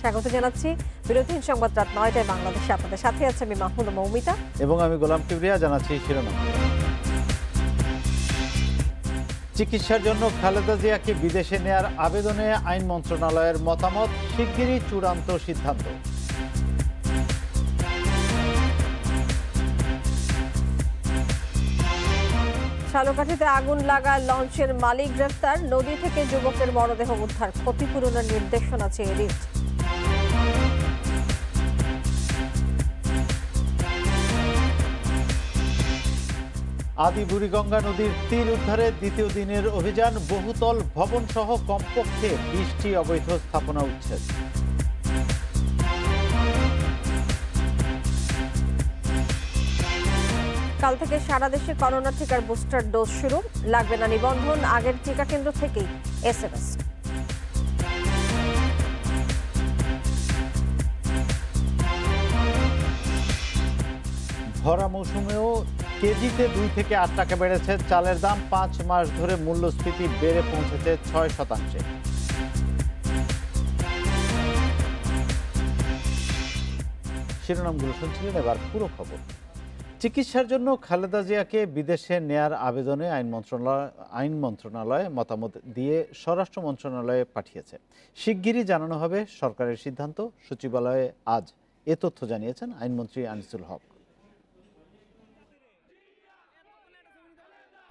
স্বাগত জানাচ্ছি বিরতিহীন সংবাদ রাত ৯টায় বাংলাদেশে। আপনাদের সাথে আছে আমি মাহমুদ মৌমিতা এবং আমি গোলাম কিবরিয়া। জানাচ্ছি শিরোনাম। চিকিৎসার জন্য খালেদা জিয়াকে বিদেশে নেয়ার আবেদনে আইন মন্ত্রণালয়ের মতামত, শিগগিরই চূড়ান্ত সিদ্ধান্ত। ঝালকাঠিতে আগুন লাগায় লঞ্চের মালিক গ্রেফতার, নদী থেকে যুবকের মরদেহ উদ্ধার, ক্ষতিপূরণের নির্দেশনা চেয়ে রিট। আদি বুড়িগঙ্গা নদীর তীর উদ্ধারে দ্বিতীয় দিনের অভিযান, বহুতল ভবন সহ কমপক্ষে 20টি অবৈধ স্থাপনা উচ্ছেদ। কাল থেকে সারা দেশে করোনা টিকার বুস্টার ডোজ শুরু, লাগবে না নিবন্ধন, আগের টিকা কেন্দ্র থেকেই SMS। ভরা মৌসুমেও কেজিতে 2 থেকে 8 টাকা বেড়েছে চালের দাম, 5 মাস ধরে মূল্যস্ফীতি বেড়ে পৌঁছেছে 6%। শিরোনামগুলো শুনছিলেন, এবার পুরো খবর। চিকিৎসার জন্য খালেদা জিয়াকে বিদেশে নেয়ার আবেদনে আইন মন্ত্রণালয় মতামত দিয়ে স্বরাষ্ট্র মন্ত্রণালয়ে পাঠিয়েছে। শিগগিরই জানানো হবে সরকারের সিদ্ধান্ত। সচিবালয়ে আজ এ তথ্য জানিয়েছেন আইনমন্ত্রী আনিসুল হক।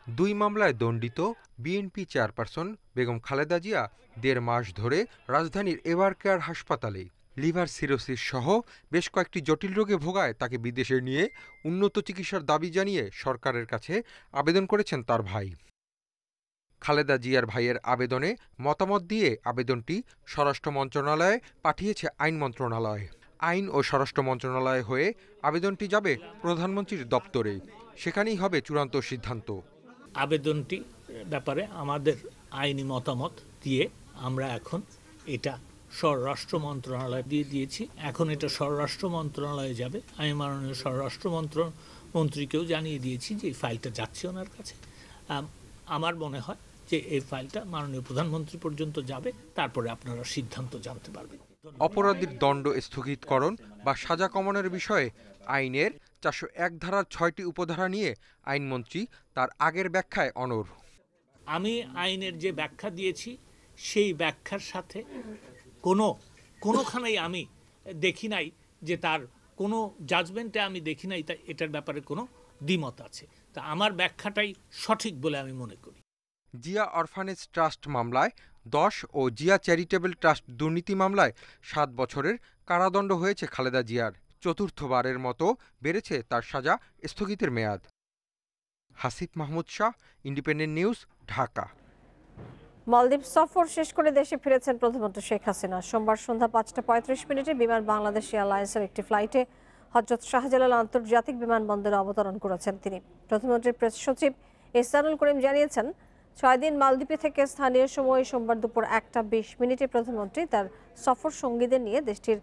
2 মামলায় দণ্ডিত বিএনপি চেয়ারপারসন বেগম খালেদা জিয়া 1.5 মাস ধরে রাজধানীর এভার কেয়ার হাসপাতালে লিভার সিরোসিস সহ বেশ কয়েকটি জটিল রোগে ভোগায় তাকে বিদেশে নিয়ে উন্নত চিকিৎসার দাবি জানিয়ে সরকারের কাছে আবেদন করেছেন তার ভাই। খালেদা জিয়ার ভাইয়ের আবেদনে মতামত দিয়ে আবেদনটি স্বরাষ্ট্র মন্ত্রণালয়ে পাঠিয়েছে আইন মন্ত্রণালয়। আইন ও স্বরাষ্ট্র মন্ত্রণালয় হয়ে আবেদনটি যাবে প্রধানমন্ত্রীর দপ্তরে, সেখানেই হবে চূড়ান্ত সিদ্ধান্ত। আবেদনটি ব্যাপারে আমাদের আইনি মতামত দিয়ে আমরা এখন এটা স্বরাষ্ট্র মন্ত্রণালয় দিয়ে দিয়েছি। এখন এটা স্বরাষ্ট্র মন্ত্রণালয়ে যাবে। আমি মাননীয় স্বরাষ্ট্র মন্ত্রীকেও জানিয়ে দিয়েছি যে এই ফাইলটা যাচ্ছে ওনার কাছে। আমার মনে হয় যে এই ফাইলটা মাননীয় প্রধানমন্ত্রী পর্যন্ত যাবে, তারপরে আপনারা সিদ্ধান্ত জানতে পারবেন। অপরাধীর দণ্ড স্থগিতকরণ বা সাজা কমানোর বিষয়ে আইনের 401 ধারার 6টি উপধারা নিয়ে আইনমন্ত্রী তার আগের ব্যাখ্যায় অনড়। আমি আইনের যে ব্যাখ্যা দিয়েছি সেই ব্যাখ্যার সাথে কোনোখানেই আমি দেখি নাই যে তার কোনো জাজমেন্টে আমি দেখি নাই তাই এটার ব্যাপারে কোনো দ্বিমত আছে। তা আমার ব্যাখ্যাটাই সঠিক বলে আমি মনে করি। জিয়া অরফানেজ ট্রাস্ট মামলায় 10 ও জিয়া চ্যারিটেবল ট্রাস্ট দুর্নীতি মামলায় 7 বছরের কারাদণ্ড হয়েছে খালেদা জিয়ার। চতুর্থবারের মতো বেড়েছে তার সাজা স্থগিতের মেয়াদ। Hasif Mahmud Shah, independent news, Dhaka. মালদ্বীপ সফর শেষ করে দেশে ফিরেছেন প্রধানমন্ত্রী শেখ হাসিনা। সোমবার সন্ধ্যা 5:35 বিমান বাংলাদেশ এয়ারলাইন্সের একটি ফ্লাইটে হযরত শাহজালাল আন্তর্জাতিক বিমানবন্দরে অবতরণ করেছেন তিনি। প্রধানমন্ত্রীর প্রেস সচিব ইহসানুল করিম জানিয়েছেন, 6 দিন মালদ্বীপে থেকে স্থানীয় সময় সোমবার দুপুর 1:20 প্রধানমন্ত্রী তার সফর সঙ্গীদের নিয়ে দেশটির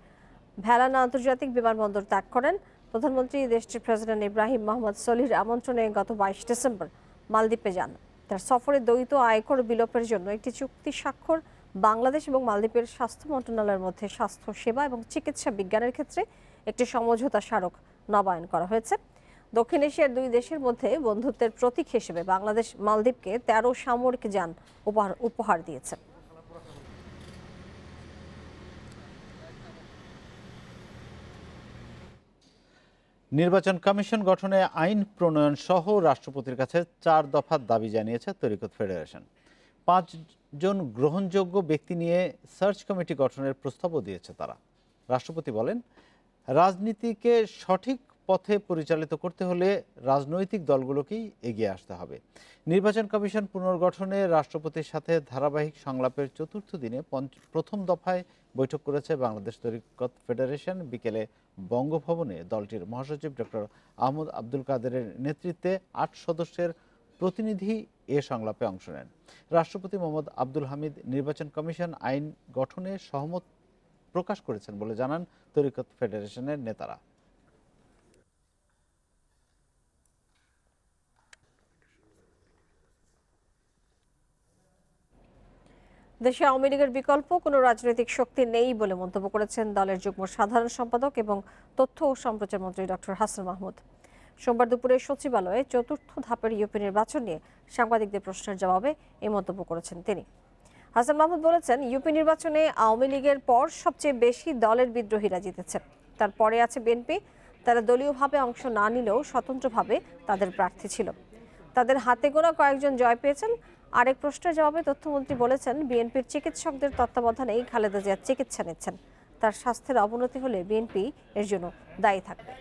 ভ্যালানা আন্তর্জাতিক বিমানবন্দর ত্যাগ করেন। প্রধানমন্ত্রী দেশটির প্রেসিডেন্ট ইব্রাহিম মোহাম্মদ সলিহর আমন্ত্রণে গত 22 ডিসেম্বর মালদ্বীপে যান। তার সফরে দ্বৈত আয়কর বিলোপের জন্য একটি চুক্তি স্বাক্ষর বাংলাদেশ এবং মালদ্বীপের স্বাস্থ্য মন্ত্রণালয়ের মধ্যে স্বাস্থ্য সেবা এবং চিকিৎসা বিজ্ঞানের ক্ষেত্রে একটি সমঝোতা স্মারক নবায়ন করা হয়েছে। দক্ষিণ এশিয়ার 2 দেশের মধ্যে বন্ধুত্বের প্রতীক হিসেবে বাংলাদেশ মালদ্বীপকে 13 সামরিক যান উপহার দিয়েছে। নির্বাচন কমিশন গঠনে আইন প্রণয়ন সহ রাষ্ট্রপতির কাছে 4 দফার দাবি জানিয়েছে তরিকত ফেডারেশন। 5 জন গ্রহণযোগ্য ব্যক্তি নিয়ে সার্চ কমিটি গঠনের প্রস্তাবও দিয়েছে তারা। রাষ্ট্রপতি বলেন, রাজনীতিকে সঠিক পথে পরিচালিত করতে হলে রাজনৈতিক দলগুলোকেই এগিয়ে আসতে হবে। নির্বাচন কমিশন পুনর্গঠনে রাষ্ট্রপতির সাথে ধারাবাহিক সংলাপের 4র্থ দিনে প্রথম দফায় বৈঠক করেছে বাংলাদেশ তরিকত ফেডারেশন। বিকেলে বঙ্গভবনে দলটির মহাসচিব ডক্টর আহমদ আব্দুল কাদেরের নেতৃত্বে 8 সদস্যের প্রতিনিধি এ সংলাপে অংশ নেন। রাষ্ট্রপতি মোহাম্মদ আব্দুল হামিদ নির্বাচন কমিশন আইন গঠনে সহমত প্রকাশ করেছেন বলে জানান তরিকত ফেডারেশনের নেতারা। দেশে আওয়ামী লীগের বিকল্প কোনো রাজনৈতিক শক্তি নেই বলে মন্তব্য করেছেন দলের যুগ্ম সাধারণ সম্পাদক এবং তথ্য ও সম্প্রচার মন্ত্রী ডক্টর হাসান মাহমুদ। সোমবার দুপুরে সচিবালয়ে চতুর্থ ধাপের ইউপি নির্বাচন নিয়ে সাংবাদিকদের প্রশ্নের জবাবে এই মন্তব্য করেছেন তিনি। হাসান মাহমুদ বলেছেন, ইউপি নির্বাচনে আওয়ামী লীগের পর সবচেয়ে বেশি দলের বিদ্রোহীরা জিতেছে। তারপরে আছে বিএনপি। তারা দলীয়ভাবে অংশ না নিলেও স্বতন্ত্রভাবে তাদের প্রার্থী ছিল। তাদের হাতে গোনা কয়েকজন জয় পেয়েছেন। আরেক প্রশ্নের জবাবে তথ্যমন্ত্রী বলেছেন, বিএনপির চিকিৎসকদের তত্ত্বাবধানেই খালেদা জিয়া চিকিৎসা নিচ্ছেন। তার স্বাস্থ্যের অবনতি হলে বিএনপি এর জন্য দায়ী থাকবে।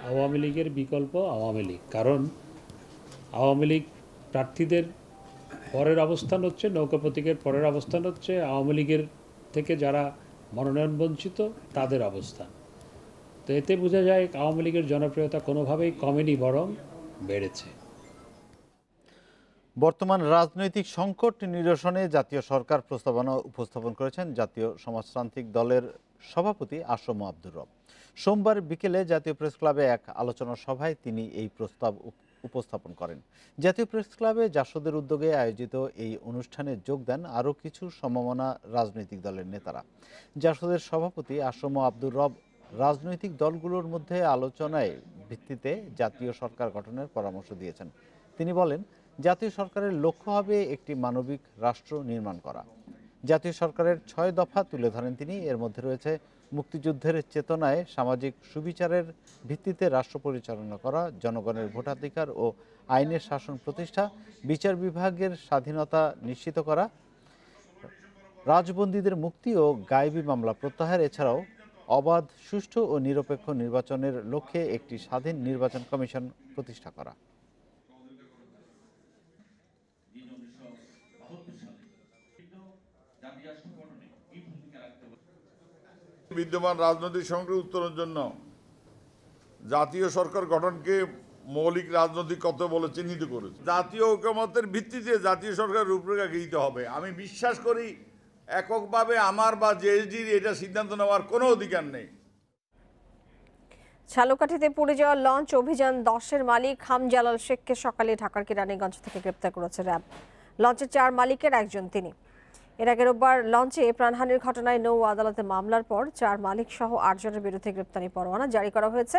আওয়ামী লীগের বিকল্প আওয়ামী লীগ, কারণ আওয়ামী লীগ প্রার্থীদের পরের অবস্থান হচ্ছে, নৌকা প্রতীকের পরের অবস্থান হচ্ছে আওয়ামী লীগের থেকে যারা মনোনয়ন বঞ্চিত তাদের অবস্থান। তো এতে বোঝা যায় আওয়ামী লীগের জনপ্রিয়তা কোনোভাবেই কমেনি, বরং বেড়েছে। বর্তমান রাজনৈতিক সংকট নিরসনে জাতীয় সরকার প্রস্তাবনা উপস্থাপন করেছেন জাতীয় সমাজতান্ত্রিক দলের সভাপতি আসম আব্দুর রব। সোমবার বিকেলে জাতীয় প্রেস ক্লাবে এক আলোচনা সভায় তিনি এই প্রস্তাব উপস্থাপন করেন। জাতীয় প্রেস ক্লাবে জাসদের উদ্যোগে আয়োজিত এই অনুষ্ঠানে যোগ দেন আরও কিছু সমমনা রাজনৈতিক দলের নেতারা। জাসদের সভাপতি আসম আব্দুর রব রাজনৈতিক দলগুলোর মধ্যে আলোচনায় ভিত্তিতে জাতীয় সরকার গঠনের পরামর্শ দিয়েছেন। তিনি বলেন, জাতীয় সরকারের লক্ষ্য হবে একটি মানবিক রাষ্ট্র নির্মাণ করা। জাতীয় সরকারের 6 দফা তুলে ধরেন তিনি। এর মধ্যে রয়েছে মুক্তিযুদ্ধের চেতনায় সামাজিক সুবিচারের ভিত্তিতে রাষ্ট্র পরিচালনা করা, জনগণের ভোটাধিকার ও আইনের শাসন প্রতিষ্ঠা, বিচার বিভাগের স্বাধীনতা নিশ্চিত করা, রাজবন্দীদের মুক্তি ও গায়েবী মামলা প্রত্যাহার, এছাড়াও অবাধ, সুষ্ঠু ও নিরপেক্ষ নির্বাচনের লক্ষ্যে একটি স্বাধীন নির্বাচন কমিশন প্রতিষ্ঠা করা। বিদ্যমান রাজনৈতিক সংকট উত্তরণের জন্য জাতীয় সরকার গঠনকে মৌলিক রাজনৈতিক কর্তব্য বলে চিহ্নিত করেছে। জাতীয় ঐকমত্যের ভিত্তিতে জাতীয় সরকারের রূপরেখা গৃহীত হবে। আমি বিশ্বাস করি এককভাবে আমার বা জেএসডির এটা সিদ্ধান্ত নেওয়ার কোনো অধিকার নেই। ঝালকাঠিতে পুড়ে যাওয়া লঞ্চ অভিযান 10-এর মালিক হামজালাল শেখকে সকালে ঢাকার কেরানীগঞ্জ থেকে গ্রেপ্তার করেছে র্যাব। লঞ্চের 4 মালিকের একজন তিনি। এর আগে রোববার লঞ্চে প্রাণহানির ঘটনায় নৌ আদালতে মামলার পর 4 মালিক সহ 8 জনের বিরুদ্ধে গ্রেপ্তারি পরোয়ানা জারি করা হয়েছে।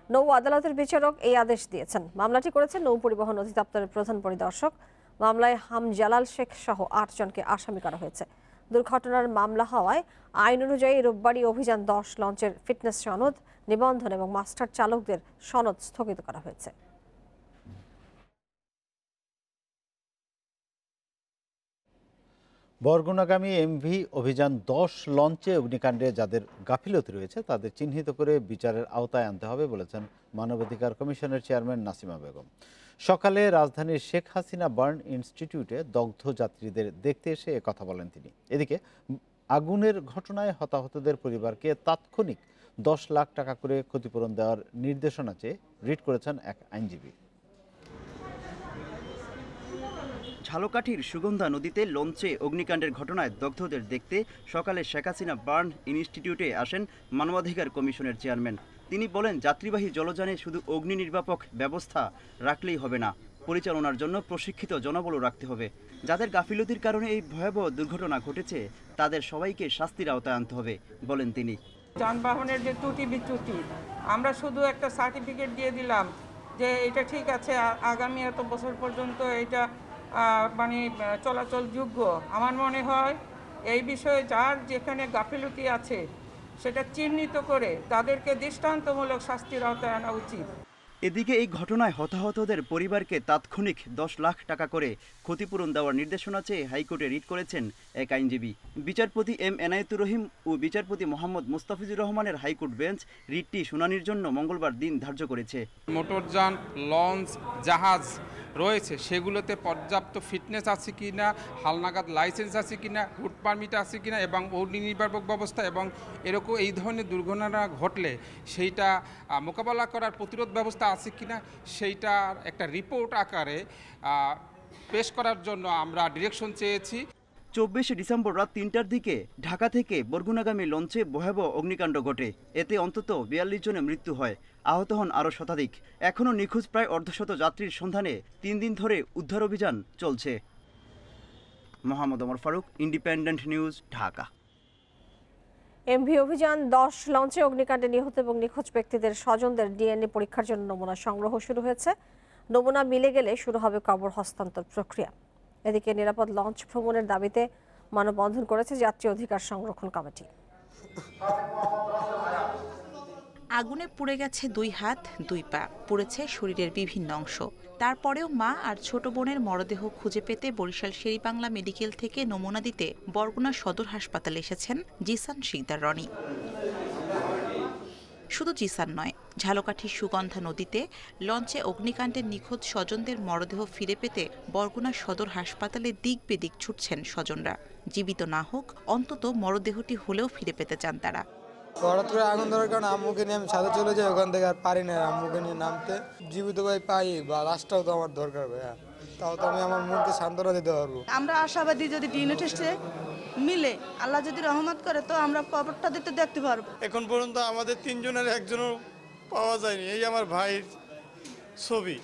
নৌ আদালতের বিচারক এই আদেশ দিয়েছেন। মামলাটি করেছেন নৌ পরিবহন অধিদপ্তরের প্রধান পরিদর্শক। মামলায় হামজালাল শেখ সহ 8 জনকে আসামি করা হয়েছে। দুর্ঘটনার মামলা হওয়ায় আইন অনুযায়ী রোববারই অভিযান 10 লঞ্চের ফিটনেস সনদ, নিবন্ধন এবং মাস্টার চালকদের সনদ স্থগিত করা হয়েছে। বরগুনাগামী এমভি অভিযান 10 লঞ্চে অগ্নিকাণ্ডে যাদের গাফিলতি রয়েছে তাদের চিহ্নিত করে বিচারের আওতায় আনতে হবে বলেছেন মানবাধিকার কমিশনের চেয়ারম্যান নাসিমা বেগম। সকালে রাজধানীর শেখ হাসিনা বার্ন ইনস্টিটিউটে দগ্ধ যাত্রীদের দেখতে এসে একথা বলেন তিনি। এদিকে আগুনের ঘটনায় হতাহতদের পরিবারকে তাৎক্ষণিক 10 লাখ টাকা করে ক্ষতিপূরণ দেওয়ার নির্দেশনা চেয়ে রিট করেছেন এক আইনজীবী। ঝালকাঠির সুগন্ধা নদীতে লঞ্চে অগ্নিকাণ্ডের ঘটনায় দগ্ধদের দেখতে সকালে শেখ হাসিনা বার্ন ইনস্টিটিউটে আসেন মানবাধিকার কমিশনের চেয়ারম্যান। তিনি বলেন, যাত্রীবাহী জলযানে শুধু অগ্নি নির্বাপক ব্যবস্থা রাখলেই হবে না, পরিচালনার জন্য প্রশিক্ষিত জনবলও রাখতে হবে। যাদের গাফিলতির কারণে এই ভয়াবহ দুর্ঘটনা ঘটেছে তাদের সবাইকে শাস্তির আওতায় আনতে হবে বলেন তিনি। যানবাহনের যে ত্রুটি বিচ্যুতি, আমরা শুধু একটা সার্টিফিকেট দিয়ে দিলাম যে এটা ঠিক আছে, আগামী এত বছর পর্যন্ত এটা মানে চলাচল যোগ্য। আমার মনে হয় এই বিষয়ে যার যেখানে গাফিলতি আছে সেটা চিহ্নিত করে তাদেরকে দৃষ্টান্তমূলক শাস্তির আওতায় আনা উচিত। এদিকে এই ঘটনায় হতাহতদের পরিবারকে তাৎক্ষণিক 10 লাখ টাকা করে ক্ষতিপূরণ দেওয়ার নির্দেশনা চেয়ে হাইকোর্টে রিট করেছেন এক আইনজীবী। বিচারপতি এম এনায়েতুর রহিম ও বিচারপতি মোহাম্মদ মুস্তাফিজুর রহমানের হাইকোর্ট বেঞ্চ রিটটি শুনানির জন্য মঙ্গলবার দিন ধার্য করেছে। মোটরযান, লঞ্চ, জাহাজ রয়েছে সেগুলোতে পর্যাপ্ত ফিটনেস আছে কিনা, হালনাগাদ লাইসেন্স আছে কিনা, রুট পারমিট আছে কিনা এবং অগ্নি নির্বাপক ব্যবস্থা এবং এরকম এই ধরনের দুর্ঘটনা ঘটলে সেইটা মোকাবেলা করার প্রতিরোধ ব্যবস্থা আছে কিনা সেইটা একটা রিপোর্ট আকারে পেশ করার জন্য আমরা ডিরেকশন চেয়েছি। 24 ডিসেম্বর রাত 3টার দিকে ঢাকা থেকে বরগুনাগামী লঞ্চে ভয়াবহ অগ্নিকাণ্ড ঘটে। এতে অন্তত 42 জনের মৃত্যু হয়, আহত হন আরও শতাধিক। এখনও নিখোঁজ প্রায় অর্ধশত যাত্রীর সন্ধানে 3 দিন ধরে উদ্ধার অভিযান চলছে। Mohammad Omar Faruk, Independent news, Dhaka. MV Abhijan 10 লঞ্চে অগ্নিকাণ্ডে নিহত এবং নিখোঁজ ব্যক্তিদের স্বজনদের ডিএনএ পরীক্ষার জন্য নমুনা সংগ্রহ শুরু হয়েছে। নমুনা মিলে গেলে শুরু হবে কবর হস্তান্তর প্রক্রিয়া। এদিকে নিরাপদ লঞ্চ ভ্রমণের দাবিতে মানববন্ধন করেছে যাত্রী অধিকার সংরক্ষণ কমিটি। আগুনে পুড়ে গেছে 2 হাত 2 পা, পুড়েছে শরীরের বিভিন্ন অংশ। তারপরেও মা আর ছোট বোনের মরদেহ খুঁজে পেতে বরিশাল শেরেবাংলা মেডিকেল থেকে নমুনা দিতে বরগুনা সদর হাসপাতালে এসেছেন জিসান শিকদার রনি। শুধু জিসান নয়, ঝালকাঠির সুগন্ধা নদীতে লঞ্চে অগ্নিকাণ্ডের নিখোঁজ স্বজনদের মরদেহ ফিরে পেতে বরগুনা সদর হাসপাতালে দিক বেদিক ছুটছেন স্বজনরা। জীবিত না হোক, অন্তত মরদেহটি হলেও ফিরে পেতে চান তারা। হঠাৎ করে আগুন ধরার কারণে আম্মুকে নিয়ে আমি ছাদে চলে যাই, ওখান থেকে আর পারি না আম্মুকে নিয়ে নামতে। জীবিত ভাই পাই বা লাশটাও তো আমার দরকার ভাইয়া, তাও তো আমি আমার মনকে সান্ত্বনা দিতে পারবো। আমরা আশাবাদী যদি ডিএনএ টেস্টে মিলে, আল্লাহ যদি রহমত করে, তো আমরা কবরটা দিতে দেখতে পারবো। এখন পর্যন্ত আমাদের 3 জনের একজনও পাওয়া যায়নি। এই আমার ভাইয়ের ছবি।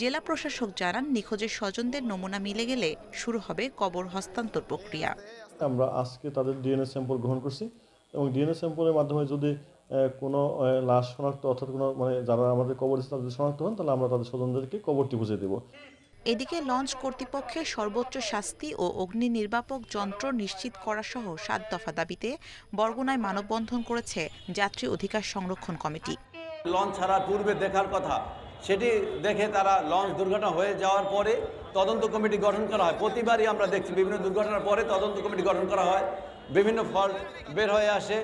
জেলা প্রশাসক জানান, নিখোঁজের স্বজনদের নমুনা মিলে গেলে শুরু হবে কবর হস্তান্তর প্রক্রিয়া। আমরা আজকে তাদের ডিএনএ স্যাম্পল গ্রহণ করছি এবং ডিএনএ স্যাম্পলের মাধ্যমে যদি কোনো লাশ শনাক্ত, অর্থাৎ কোনো যারা আমাদের কবর তাদের শনাক্ত হন, তাহলে আমরা তাদের স্বজনদেরকে কবরটি বুঝিয়ে দেব। এদিকে লঞ্চ কর্তৃপক্ষের সর্বোচ্চ শাস্তি ও অগ্নি নির্বাপক যন্ত্র নিশ্চিত করা সহ 7 দফা দাবিতে বরগুনায় মানববন্ধন করেছে যাত্রী অধিকার সংরক্ষণ কমিটি। লঞ্চ ছাড়া পূর্বে দেখার কথা, সেটি দেখে তারা লঞ্চ দুর্ঘটনা হয়ে যাওয়ার পরে তদন্ত কমিটি গঠন করা হয়। প্রতিবারই আমরা দেখছি বিভিন্ন দুর্ঘটনার পরে তদন্ত কমিটি গঠন করা হয়, বিভিন্ন ফল বের হয়ে আসে।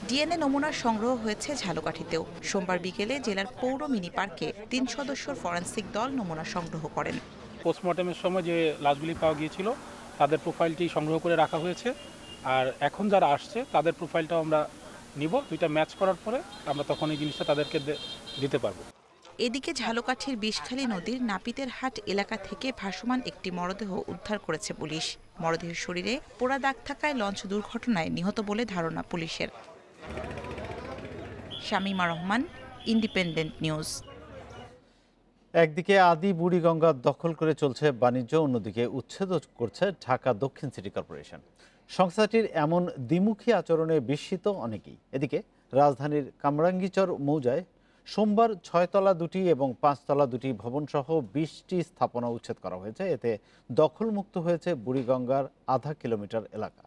ডিএনএ নমুনার সংগ্রহ হয়েছে ঝালকাঠিতেও। সোমবার বিকেলে জেলার পৌর মিনি পার্কে 3 সদস্যের ফরেনসিক দল নমুনা সংগ্রহ করেন। পোস্টমর্টমের সময় যে লাশগুলি পাওয়া গিয়েছিল তাদের প্রোফাইলটি সংগ্রহ করে রাখা হয়েছে, আর এখন যারা আসছে তাদের প্রোফাইলটাও আমরা নিব। 2টা ম্যাচ করার পরে আমরা তখন এই জিনিসটা তাদেরকে দিতে পারবো। এদিকে ঝালকাঠির বিষখালী নদীর নাপিতের হাট এলাকা থেকে ভাসমান একটি মরদেহ উদ্ধার করেছে পুলিশ। মরদেহের শরীরে পোড়া দাগ থাকায় লঞ্চ দুর্ঘটনায় নিহত বলে ধারণা পুলিশের। Shamima Rahman, independent news. একদিকে আদি বুড়িগঙ্গা দখল করে চলছে বাণিজ্য, অন্যদিকে উচ্ছেদ করছে ঢাকা দক্ষিণ সিটি কর্পোরেশন। সংস্থাটির এমন দ্বিমুখী আচরণে বিস্মিত অনেকেই। এদিকে রাজধানীর কামরাঙ্গীচর মৌজায় সোমবার 6 তলা 2টি এবং 5 তলা 2টি ভবনসহ 20টি স্থাপনা উচ্ছেদ করা হয়েছে। এতে দখলমুক্ত হয়েছে বুড়িগঙ্গার আধা কিলোমিটার এলাকা।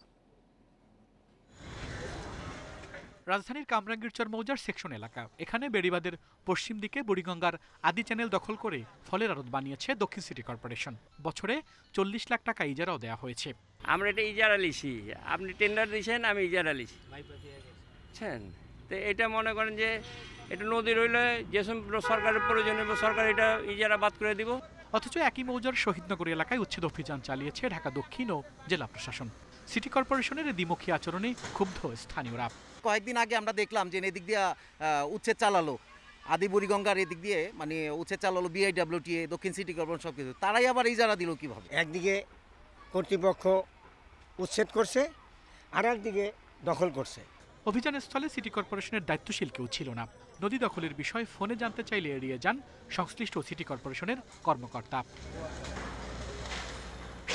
রাজধানীর কামরাঙ্গীরচর মৌজার সেকশন এলাকা, এখানে বেড়িবাঁধের পশ্চিম দিকে বুড়িগঙ্গার আদি চ্যানেল দখল করে ফলের আড়ত বানিয়েছে দক্ষিণ সিটি কর্পোরেশন। বছরে 40 লাখ টাকা ইজারাও দেওয়া হয়েছে। আমরা এটা ইজারা লিছি, আপনি টেন্ডার দিয়েছেন, আমি ইজারা লিছি, বুঝছেন? তো এটা মনে করেন যে এটা নদী রইলে যে সরকারের প্রয়োজন হবে, সরকার এটা ইজারা বাদ করে দিব। অথচ একই মৌজার শহীদনগর এলাকায় উচ্ছেদ অভিযান চালিয়েছে ঢাকা দক্ষিণ ও জেলা প্রশাসন। সিটি কর্পোরেশনের দ্বিমুখী আচরণে ক্ষুব্ধ স্থানীয়রা। কয়েকদিন আগে আমরা দেখলাম যে এদিক দিয়ে উচ্ছেদ চালালো, আদি বুড়িগঙ্গার এদিক দিয়ে উচ্ছেদ চালালো বিআইডব্লিউটিএ, দক্ষিণ সিটি কর্পোরেশন, সব কিছু। তারাই আবার ইজারা দিল কিভাবে? একদিকে কর্তৃপক্ষ উচ্ছেদ করছে, আর একদিকে দখল করছে। অভিযানস্থলে সিটি কর্পোরেশনের দায়িত্বশীল কেউ ছিল না। নদী দখলের বিষয়ে ফোনে জানতে চাইলে এড়িয়ে যান সংশ্লিষ্ট সিটি কর্পোরেশনের কর্মকর্তা।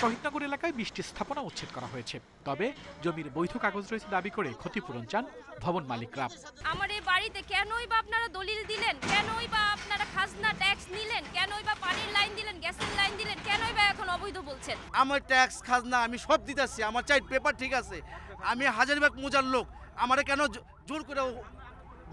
শহীদনগর এলাকায় 20টি স্থাপনা উচ্ছেদ করা হয়েছে, তবে জমির বৈধ কাগজ রয়েছে দাবি করে ক্ষতিপূরণ চান ভবন মালিকরা। আমার এই বাড়িতে কেনই বা আপনারা দলিল দিলেন, কেনই বা আপনারা খাজনা ট্যাক্স নিলেন, কেনই বা পানির লাইন দিলেন, গ্যাসের লাইন দিলেন, কেনই বা এখন অবৈধ বলছেন? আমার ট্যাক্স খাজনা আমি সব দিতেছি, আমার চাই পেপার ঠিক আছে, আমি হাজারীবাগ মৌজার লোক, আমারে কেন জোর করে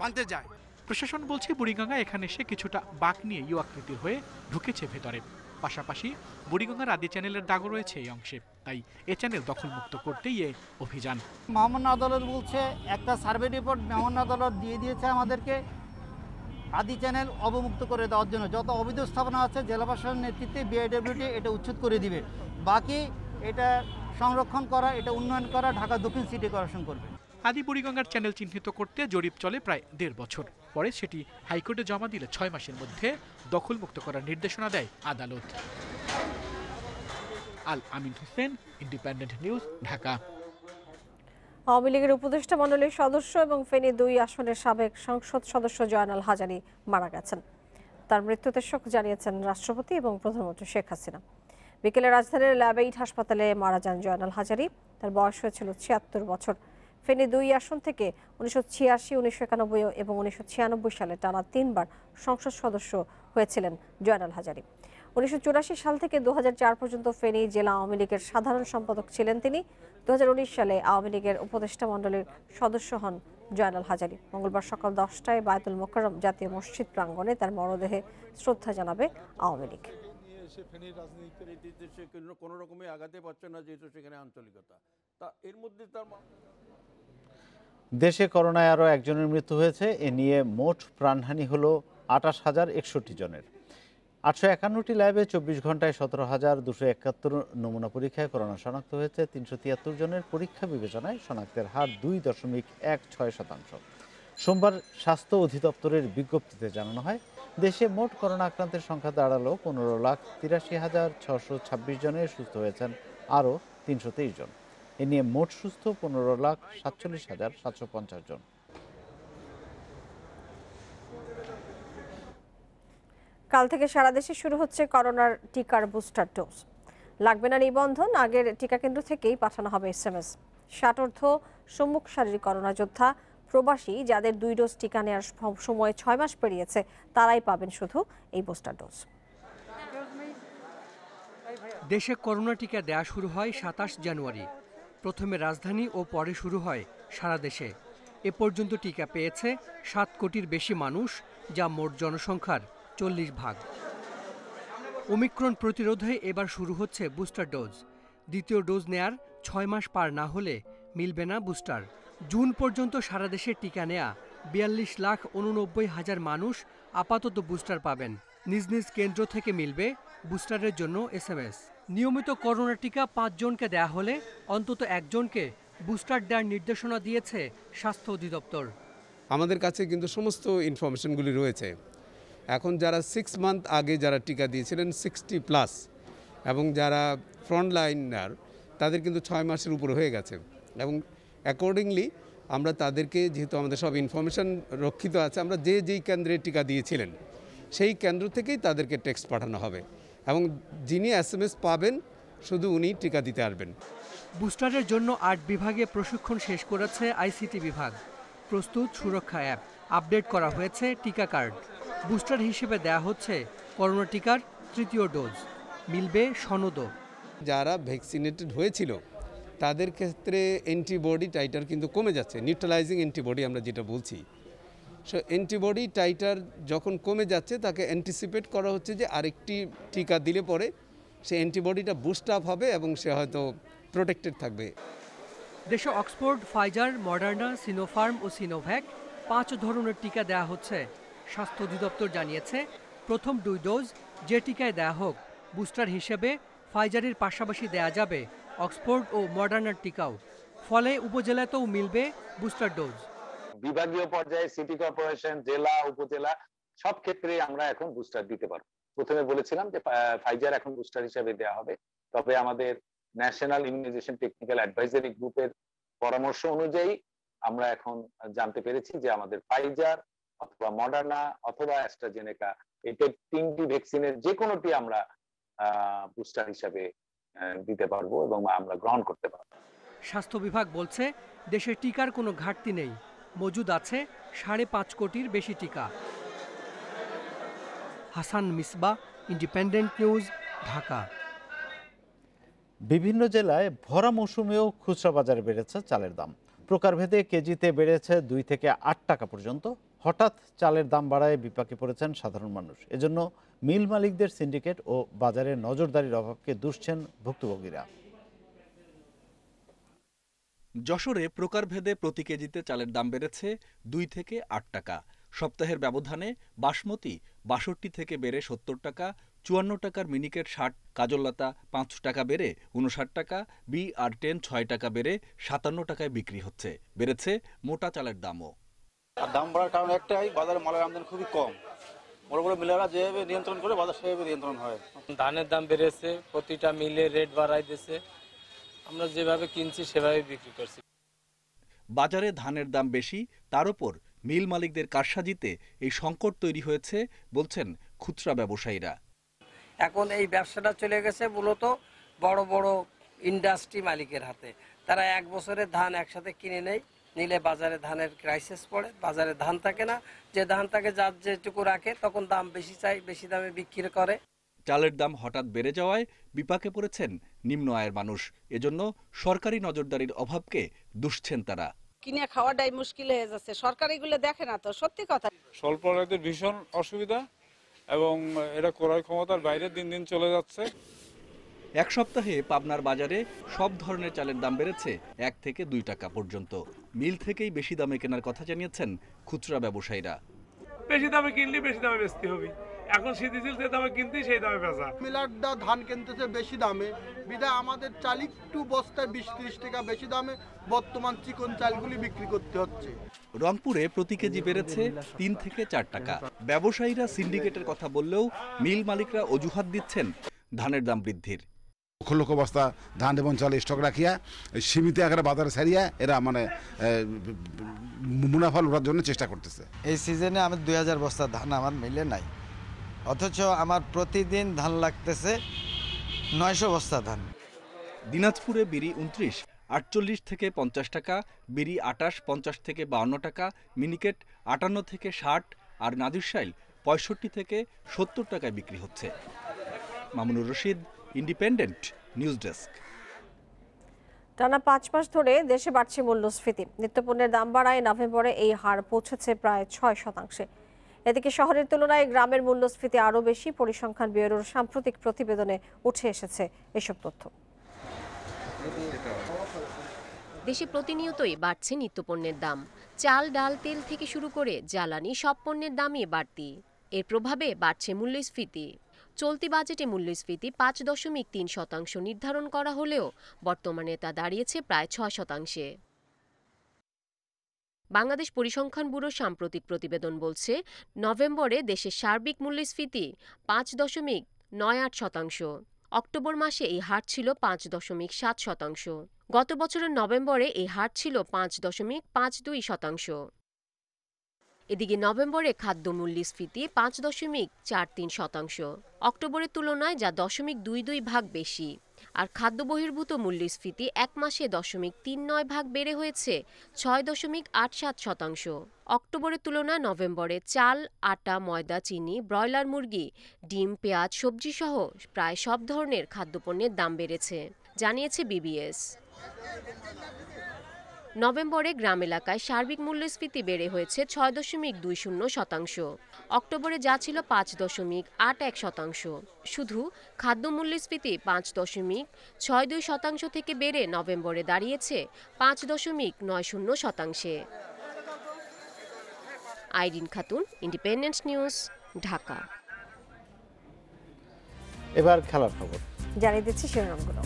ভাঙতে যায়? প্রশাসন বলছে বুড়িগঙ্গা এখানে এসে কিছুটা বাঁক নিয়ে ইউ আকৃতির হয়ে ঢুকেছে ভেতরে। পাশাপাশি বুড়িগঙ্গার আদি চ্যানেলের দাগও রয়েছে এই অংশে, তাই এ চ্যানেল দখলমুক্ত করতেই এ অভিযান। মহামান্য আদালত বলছে একটা সার্ভে রিপোর্ট মহামান্য আদালত দিয়ে দিয়েছে আমাদেরকে আদি চ্যানেল অবমুক্ত করে দেওয়ার জন্য। যত অবৈধ স্থাপনা আছে জেলা প্রশাসনের নেতৃত্বে বিআইডব্লিউটি এটা উচ্ছেদ করে দিবে, বাকি এটা সংরক্ষণ করা, এটা উন্নয়ন করা ঢাকা দক্ষিণ সিটি কর্পোরেশন করবে। আদি বুড়িগঙ্গার চ্যানেল চিহ্নিত করতে জরিপ চলে প্রায় 1.5 বছর। পরে সেটি হাইকোর্টে জমা দিলে 6 মাসের মধ্যে দখলমুক্ত করার নির্দেশনা দেয় আদালত। আল আমিন হোসেন, ইন্ডিপেন্ডেন্ট নিউজ, ঢাকা। আওয়ামী লীগের উপদেষ্টা মণ্ডলীর সদস্য এবং ফেনী 2 আসনের সাবেক সংসদ সদস্য জয়নাল হাজারী মারা গেছেন। তার মৃত্যুতে শোক জানিয়েছেন রাষ্ট্রপতি এবং প্রধানমন্ত্রী শেখ হাসিনা। বিকেলে রাজধানীর ল্যাব 8 হাসপাতালে মারা যান জয়নাল হাজারী। তার বয়স হয়েছিল ৭৬ বছর। ফেনী ২ আসন থেকে 1986, 1991 এবং 1996 সালে টানা 3বার সংসদ সদস্য হয়েছিলেন জয়নাল হাজারী। 1984 সাল থেকে 2004 পর্যন্ত ফেনী জেলা আওয়ামী লীগের সাধারণ সম্পাদক ছিলেন তিনি। 2019 সালে আওয়ামী লীগের উপদেষ্টা মণ্ডলীর সদস্য হন জয়নাল হাজারী। মঙ্গলবার সকাল 10টায় বায়তুল মোকাররম জাতীয় মসজিদ প্রাঙ্গণে তার মরদেহে শ্রদ্ধা জানাবে আওয়ামী লীগ। কোনো রকমই আগাতে পারছে না, যেহেতু সেখানে আঞ্চলিকতা, তা এর মধ্যে তার দেশে করোনায় আরও একজনের মৃত্যু হয়েছে। এ নিয়ে মোট প্রাণহানি হলো 28,061 জনের। 851টি ল্যাবে 24 ঘন্টায় 17,271 নমুনা পরীক্ষায় করোনা শনাক্ত হয়েছে। 373 জনের পরীক্ষা বিবেচনায় শনাক্তের হার 2.16%। সোমবার স্বাস্থ্য অধিদপ্তরের বিজ্ঞপ্তিতে জানানো হয়, দেশে মোট করোনা আক্রান্তের সংখ্যা দাঁড়ালো 15,83,626 জনের। সুস্থ হয়েছেন আরও 323 জন। এ নিয়ে মোট সুস্থ 15,47,750 জন। কাল থেকে সারা দেশে শুরু হচ্ছে করোনার টিকার বুস্টার ডোজ। লাগবে না নিবন্ধন, আগের টিকা কেন্দ্র থেকেই পাঠানো হবে SMS। ষাটোর্ধ্ব সম্মুখ সারির করোনা যোদ্ধা, প্রবাসী যাদের 2 ডোজ টিকা নেওয়ার সময় 6 মাস পেরিয়েছে তারাই পাবেন শুধু এই বুস্টার ডোজ। দেশে করোনা টিকা দেয়া শুরু হয় 27 জানুয়ারি। প্রথমে রাজধানী ও পরে শুরু হয় সারা দেশে। এ পর্যন্ত টিকা পেয়েছে 7 কোটির বেশি মানুষ, যা মোট জনসংখ্যার 40%। ওমিক্রন প্রতিরোধে এবার শুরু হচ্ছে বুস্টার ডোজ। দ্বিতীয় ডোজ নেয়ার 6 মাস পার না হলে মিলবে না বুস্টার। জুন পর্যন্ত সারা দেশে টিকা নেয়া 42,89,000 মানুষ আপাতত বুস্টার পাবেন। নিজ নিজ কেন্দ্র থেকে মিলবে বুস্টারের জন্য SMS। নিয়মিত করোনা টিকা 5 জনকে দেয়া হলে অন্তত 1 জনকে বুস্টার দেওয়ার নির্দেশনা দিয়েছে স্বাস্থ্য অধিদপ্তর। আমাদের কাছে কিন্তু সমস্ত ইনফরমেশনগুলি রয়েছে। এখন যারা 6 মান্থ আগে যারা টিকা দিয়েছিলেন 60+ এবং যারা ফ্রন্টলাইনার, তাদের কিন্তু 6 মাসের উপরে হয়ে গেছে এবং অ্যাকর্ডিংলি আমরা তাদেরকে, যেহেতু আমাদের সব ইনফরমেশন রক্ষিত আছে, আমরা যেই কেন্দ্রে টিকা দিয়েছিলেন সেই কেন্দ্র থেকেই তাদেরকে টেক্সট পাঠানো হবে এবং যিনি SMS পাবেন শুধু উনি টিকা দিতে আসবেন। বুস্টারের জন্য 8 বিভাগে প্রশিক্ষণ শেষ করেছে ICT বিভাগ। প্রস্তুত সুরক্ষা অ্যাপ, আপডেট করা হয়েছে টিকা কার্ড। বুস্টার হিসেবে দেয়া হচ্ছে করোনা টিকার 3য় ডোজ। মিলবে সনদও। যারা ভ্যাকসিনেটেড হয়েছিল তাদের ক্ষেত্রে অ্যান্টিবডি টাইটার কিন্তু কমে যাচ্ছে, নিউট্রালাইজিং অ্যান্টিবডি আমরা যেটা বলছি। সো অ্যান্টিবডি টাইটার যখন কমে যাচ্ছে, তাকে অ্যান্টিসিপেট করা হচ্ছে যে আরেকটি টিকা দিলে পরে সে অ্যান্টিবডিটা বুস্ট আপ হবে এবং সে হয়তো প্রোটেক্টেড থাকবে। দেশে অক্সফোর্ড, ফাইজার, মডার্না, সিনোফার্ম ও সিনোভ্যাক 5 ধরনের টিকা দেয়া হচ্ছে। স্বাস্থ্য অধিদপ্তর জানিয়েছে, প্রথম 2 ডোজ যে টিকায় দেয়া হোক, বুস্টার হিসেবে ফাইজারের পাশাপাশি দেয়া যাবে অক্সফোর্ড ও মডার্নার টিকাও। ফলে উপজেলাতেও মিলবে বুস্টার ডোজ। বিভাগীয় পর্যায়ে সিটি কর্পোরেশন, জেলা, উপজেলা সব ক্ষেত্রে আমরা এখন বুস্টার দিতে পারবো। প্রথমে বলেছিলাম যে ফাইজার এখন বুস্টার হিসেবে দেওয়া হবে, তবে আমাদের ন্যাশনাল ইমিউনাইজেশন টেকনিক্যাল অ্যাডভাইজারি গ্রুপের পরামর্শ অনুযায়ী আমরা এখন জানতে পেরেছি যে আমাদের ফাইজার অথবা মডার্না অথবা অ্যাস্ট্রাজেনেকা, এই 3টি ভ্যাকসিনের যে কোনোটি আমরা বুস্টার হিসেবে দিতে পারবো এবং আমরা গ্রহণ করতে পারবো। স্বাস্থ্য বিভাগ বলছে, দেশে টিকার কোনো ঘাটতি নেই। মজুদ আছে 5.5 কোটির বেশি টিকা। Hasan Misbah, independent news, Dhaka. বিভিন্ন জেলায় ভরা মৌসুমেও খুচরা বাজারে বেড়েছে চালের দাম। প্রকারভেদে কেজিতে বেড়েছে 2 থেকে 8 টাকা পর্যন্ত। হঠাৎ চালের দাম বাড়ায় বিপাকে পড়েছেন সাধারণ মানুষ। এজন্য মিল মালিকদের সিন্ডিকেট ও বাজারে নজরদারির অভাবকে দুষছেন ভুক্তভোগীরা। যশোরে প্রকারভেদে প্রতি কেজিতে চালের দাম বেড়েছে 2 থেকে 8 টাকা। সপ্তাহের ব্যবধানে বাসমতি 62 থেকে বেড়ে 70 টাকা, 54 টাকার মিনিকেট 60, কাজললতা 5 টাকা বেড়ে 59 টাকা, BR10 6 টাকা বেড়ে 57 টাকায় বিক্রি হচ্ছে। বেড়েছে মোটা চালের দামও। দাম বাড়ার কারণ একটাই, বাজারে মালের আমদানি খুবই কম। বড় বড় মিলেরা যেভাবে নিয়ন্ত্রণ করে, বাজার সেভাবে নিয়ন্ত্রণ হয়। ধানের দাম বেড়েছে, প্রতিটা মিলে রেট বাড়াই দিয়েছে। আমরা যেভাবে কিনছি সেভাবে বিক্রি করছি। বাজারে ধানের দাম বেশি, তার উপর মিল মালিকদের কারসাজিতে এই সংকট তৈরি হয়েছে বলছেন খুচরা ব্যবসায়ীরা। এখন এই ব্যবসাটা চলে গেছে মূলত বড় বড় ইন্ডাস্ট্রি মালিকের হাতে। তারা 1 বছরের ধান একসাথে কিনে নেয়, নিলে বাজারে ধানের ক্রাইসিস পড়ে, বাজারে ধান থাকে না, যে ধান থাকে যার যেটুকু রাখে তখন দাম বেশি চাই, বেশি দামে বিক্রি করে। চালের দাম হঠাৎ বেড়ে যাওয়ায় বিপাকে পড়েছেন নিম্ন আয়ের মানুষ। এজন্য সরকারি নজরদারির অভাবকে দুষছেন তারা। কিনে খাওয়াটাই মুশকিল হয়ে যাচ্ছে, সরকার এগুলো দেখে না তো, সত্যি কথা। স্বল্প আয়ের ভীষণ অসুবিধা এবং এটা ক্রয় ক্ষমতার বাইরে দিন দিন চলে যাচ্ছে। এক সপ্তাহে পাবনার বাজারে সব ধরনের চালের দাম বেড়েছে 1 থেকে 2 টাকা পর্যন্ত। মিল থেকেই বেশি দামে কেনার কথা জানিয়েছেন খুচরা ব্যবসায়ীরা। বেশি দামে কিনলে বেশি দামে বেচতে হবে, এখন স্থিতিশীল যে দামে কিনতে সেই দামে বেচা। মিলারদা ধান কিনতেছে বেশি দামে, বিধায় আমাদের চাল একটু বস্তায় 20-30 টাকা বেশি দামে বর্তমান চিকন চালগুলি বিক্রি করতে হচ্ছে। রংপুরে প্রতি কেজি বেড়েছে 3 থেকে 4 টাকা। ব্যবসায়ীরা সিন্ডিকেটের কথা বললেও মিল মালিকরা অজুহাত দিচ্ছেন ধানের দাম বৃদ্ধির। লক্ষ লক্ষ বস্তা ধান এবং চাল স্টক রাখিয়া সীমিত আকারে বাজারে ছাড়িয়া এরা মুনাফা লুটার জন্য চেষ্টা করতেছে। এই সিজনে আমি 2000 বস্তা ধান আমার মিলে নাই, অথচ আমার প্রতিদিন ধান লাগতেছে 900 বস্তা ধান। দিনাজপুরে বিড়ি 29, 48 থেকে 50 টাকা, বিড়ি 28, 50 থেকে 52 টাকা, মিনিকেট 58 থেকে 60 আর নাদিরশাইল 65 থেকে 70 টাকায় বিক্রি হচ্ছে। Mamunur Rashid, independent news desk. টানা 5 মাস ধরে দেশে বাড়ছে মূল্যস্ফীতি। নিত্যপণ্যের দাম বাড়ায় নভেম্বরে এই হার পৌঁছেছে প্রায় 6%। এদিকে শহরের তুলনায় গ্রামের মূল্যস্ফীতি আরও বেশি। পরিসংখ্যান ব্যুরোর সাম্প্রতিক প্রতিবেদনে উঠে এসেছে এসব তথ্য। দেশে প্রতিনিয়তই বাড়ছে নিত্যপণ্যের দাম। চাল, ডাল, তেল থেকে শুরু করে জ্বালানি সব পণ্যের দামই বাড়তি। এর প্রভাবে বাড়ছে মূল্যস্ফীতি। চলতি বাজেটে মূল্যস্ফীতি 5.3% নির্ধারণ করা হলেও বর্তমানে তা দাঁড়িয়েছে প্রায় 6%। বাংলাদেশ পরিসংখ্যান ব্যুরোর সাম্প্রতিক প্রতিবেদন বলছে, নভেম্বরে দেশের সার্বিক মূল্যস্ফীতি 5.98%। অক্টোবর মাসে এই হার ছিল 5.7%। গত বছরের নভেম্বরে এই হার ছিল 5.52%। এদিকে নভেম্বরে খাদ্য মূল্যস্ফীতি 5.43%। অক্টোবরের তুলনায় যা 0.22% বেশি। আর খাদ্য বহির্ভূত মূল্যস্ফীতি 1 মাসে 0.39% বেড়ে হয়েছে 6.87%। অক্টোবরের তুলনায় নভেম্বরে চাল, আটা, ময়দা, চিনি, ব্রয়লার মুরগি, ডিম, পেঁয়াজ, সবজি সহ প্রায় সব ধরনের খাদ্যপণ্যের দাম বেড়েছে, জানিয়েছে বিবিএস। নভেম্বরে গ্রাম এলাকায় সার্বিক মূল্যস্ফীতি বেড়ে হয়েছে 6.20%। অক্টোবরে যা ছিল 5.81%। শুধু খাদ্য মূল্যস্ফীতি 5.62% থেকে বেড়ে নভেম্বরে দাঁড়িয়েছে 5.90%। Irin Khatun, Independent news, Dhaka. এবার খেলার খবর জানিয়ে দিচ্ছি শিরোনামগুলো।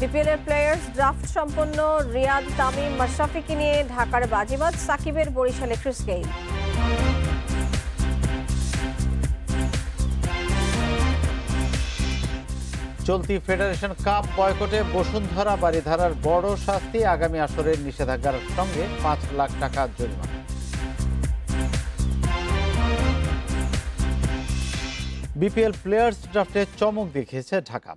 বিপিএলের প্লেয়ার্স ড্রাফট সম্পন্ন। রিয়াদ, তামিম, মাশরাফিকে নিয়ে ঢাকার বাজিমাত। সাকিবের বরিশালে ক্রিস গেইল। চলতি ফেডারেশন কাপ বয়কটে বসুন্ধরা বারিধারার বড় শাস্তি। আগামী আসরের নিষেধাজ্ঞার সঙ্গে 5 লাখ টাকা জরিমানা। বিপিএল প্লেয়ার্স ড্রাফটে চমক দেখিয়েছে ঢাকা।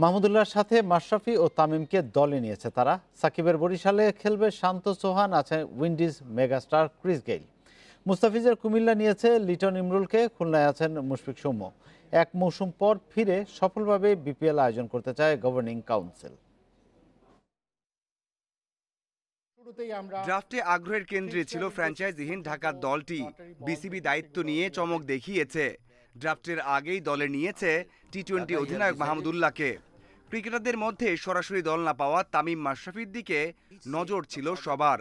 মাহমুদুল্লাহর সাথে মাশরাফি ও তামিমকে দলে নিয়েছে তারা। সাকিবের বরিশালে খেলবে শান্ত চৌহান, আছে উইন্ডিজ মেগাস্টার ক্রিস গেইল। মুস্তাফিজের কুমিল্লা নিয়েছে লিটন ইমরুলকে, খুলনায় আছেন মুশফিক সৌম্য। 1 মৌসুম পর ফিরে সফলভাবে বিপিএল আয়োজন করতে চায় গভর্নিং কাউন্সিল। ড্রাফটে আগ্রহের কেন্দ্রে ছিল ফ্র্যাঞ্চাইজিহীন ঢাকার দলটি। বিসিবি দায়িত্ব নিয়ে চমক দেখিয়েছে। ড্রাফটের আগেই দলে নিয়েছে টি-20 অধিনায়ক মাহমুদুল্লাহকে। ক্রিকেটারদের মধ্যে সরাসরি দল না পাওয়া তামিম, মাশরাফির দিকে নজর ছিল সবার।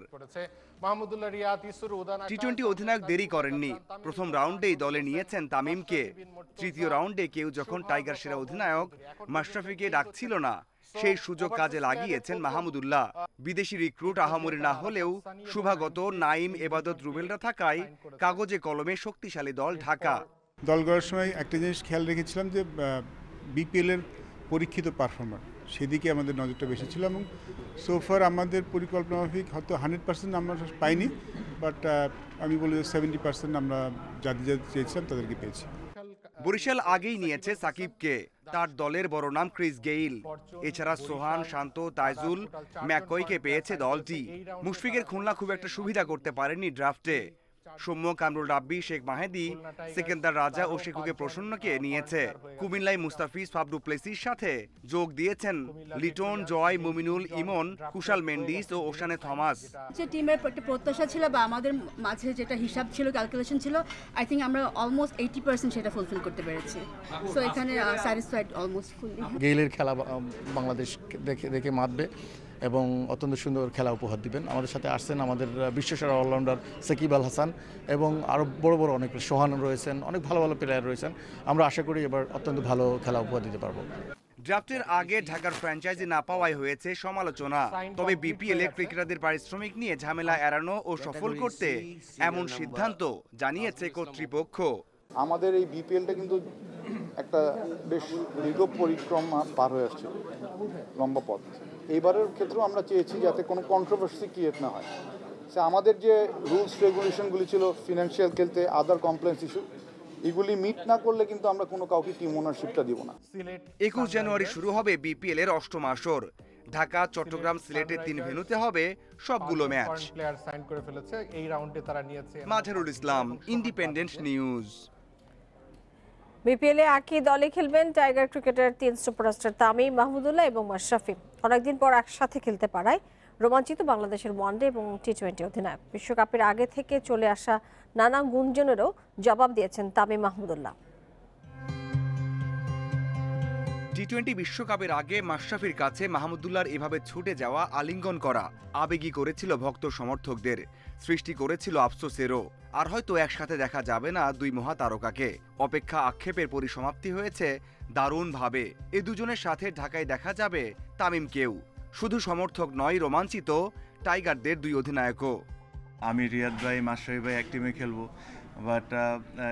টি-20 অধিনায়ক দেরি করেননি, প্রথম রাউন্ডেই দলে নিয়েছেন তামিমকে। তৃতীয় রাউন্ডে কেউ যখন টাইগার সেরা অধিনায়ক মাশরাফিকে ডাকছিল না, সেই সুযোগ কাজে লাগিয়েছেন মাহমুদুল্লাহ। বিদেশি রিক্রুট আহামরি না হলেও শুভাগত, নাইম, এবাদত, রুবেলরা থাকায় কাগজে কলমে শক্তিশালী দল ঢাকা। দল গড়ার সময় একটা জিনিস খেয়াল রেখেছিলাম যে বিপিএলের পরীক্ষিত পারফরমার, সেদিকে আমাদের নজরটা বেশি ছিল। এবং সোফার আমাদের পরিকল্পনা মাফিক হয়তো 100% আমরা পাইনি, বাট আমি বলি 70% আমরা যাদের চেয়েছিলাম তাদেরকে পেয়েছি। বরিশাল আগেই নিয়েছে সাকিবকে, তার দলের বড় নাম ক্রিস গেইল। এছাড়া সোহান, শান্ত, তাইজুল, ম্যাককয়কে পেয়েছে দলটি। মুশফিকের খুলনা খুব একটা সুবিধা করতে পারেনি ড্রাফটে। সৌম্য, কামরুল রাব্বি, শেখ মাহেদি, সেকেন্দার রাজা ও শেখুকে প্রসন্নকে নিয়েছে। কুমিল্লায় মুস্তাফিজ, ফাফ ডু প্লেসির সাথে যোগ দিয়েছেন লিটন, জয়, মুমিনুল, ইমন, কুশাল মেন্ডিস ও ওশানে থমাস। যে টিমের একটা প্রত্যাশা ছিল বা আমাদের মাঝে যেটা হিসাব ছিল, ক্যালকুলেশন ছিল, আই থিঙ্ক আমরা অলমোস্ট 80% সেটা ফুলফিল করতে পেরেছি। সো এখানে স্যাটিসফাইড অলমোস্ট ফুললি। গেইলের খেলা বাংলাদেশ দেখে মাতবে এবং অত্যন্ত সুন্দর খেলা উপহার দিবেন। আমাদের সাথে আসছেন আমাদের বিশ্বসেরা অলরাউন্ডার সাকিব আল হাসান এবং আরও বড় বড় অনেক সোহান রয়েছেন, অনেক ভালো ভালো প্লেয়ার রয়েছেন। আমরা আশা করি এবার অত্যন্ত ভালো খেলা উপহার দিতে পারবো। ড্রাফটের আগে ঢাকার ফ্র্যাঞ্চাইজি না পাওয়ায় হয়েছে সমালোচনা। তবে বিপিএল এ ক্রিকেটারদের পারিশ্রমিক নিয়ে ঝামেলা এড়ানো ও সফল করতে এমন সিদ্ধান্ত জানিয়েছে কর্তৃপক্ষ। আমাদের এই বিপিএলটা কিন্তু একটা বেশ দীর্ঘ পরিক্রমা পার হয়ে আসছে, লম্বা পথ। এইবারের ক্ষেত্রেও আমরা চেয়েছি যাতে কোনো কন্ট্রোভার্সি ক্রিয়েট না হয়। সে আমাদের যে রুলস রেগুলেশনগুলি ছিল ফিনান্সিয়াল খেলতে, আদার কমপ্লেন্স ইস্যু, এগুলি মিট না করলে কিন্তু আমরা কোনো কাউকে টিম ওনারশিপটা দিব না। 21 জানুয়ারি শুরু হবে বিপিএল এর 8ম আসর। ঢাকা, চট্টগ্রাম, সিলেটের 3 ভেন্যুতে হবে সবগুলো ম্যাচ। মাঝারুল ইসলাম, ইন্ডিপেন্ডেন্ট নিউজ। বিপিএলে একই দলে খেলবেন টাইগার ক্রিকেটের 3 সুপারস্টার তামিম, মাহমুদুল্লাহ এবং মাশরাফি। অনেকদিন পর একসাথে খেলতে পারায় রোমাঞ্চিত বাংলাদেশের ওয়ানডে এবং টি20 অধিনায়ক। বিশ্বকাপের আগে থেকে চলে আসা নানা গুঞ্জনেরও জবাব দিয়েছেন তামিম, মাহমুদুল্লাহ। টি20 বিশ্বকাপের আগে মাশরাফির কাছে মাহমুদুল্লাহর এভাবে ছুটে যাওয়া, আলিঙ্গন করা আবেগী করেছিল ভক্ত সমর্থকদের, সৃষ্টি করেছিল আফসোসেরও। আর হয়তো একসাথে দেখা যাবে না দুই মহাতারকাকে। অপেক্ষা আক্ষেপের পরিসমাপ্তি হয়েছে দারুণভাবে। এ দুজনের সাথে ঢাকায় দেখা যাবে তামিমকেও। শুধু সমর্থক নয়, রোমাঞ্চিত টাইগারদের 2 অধিনায়কও। আমি, রিয়াদ ভাই, মাশরাফি ভাই এক টিমে খেলবো, বাট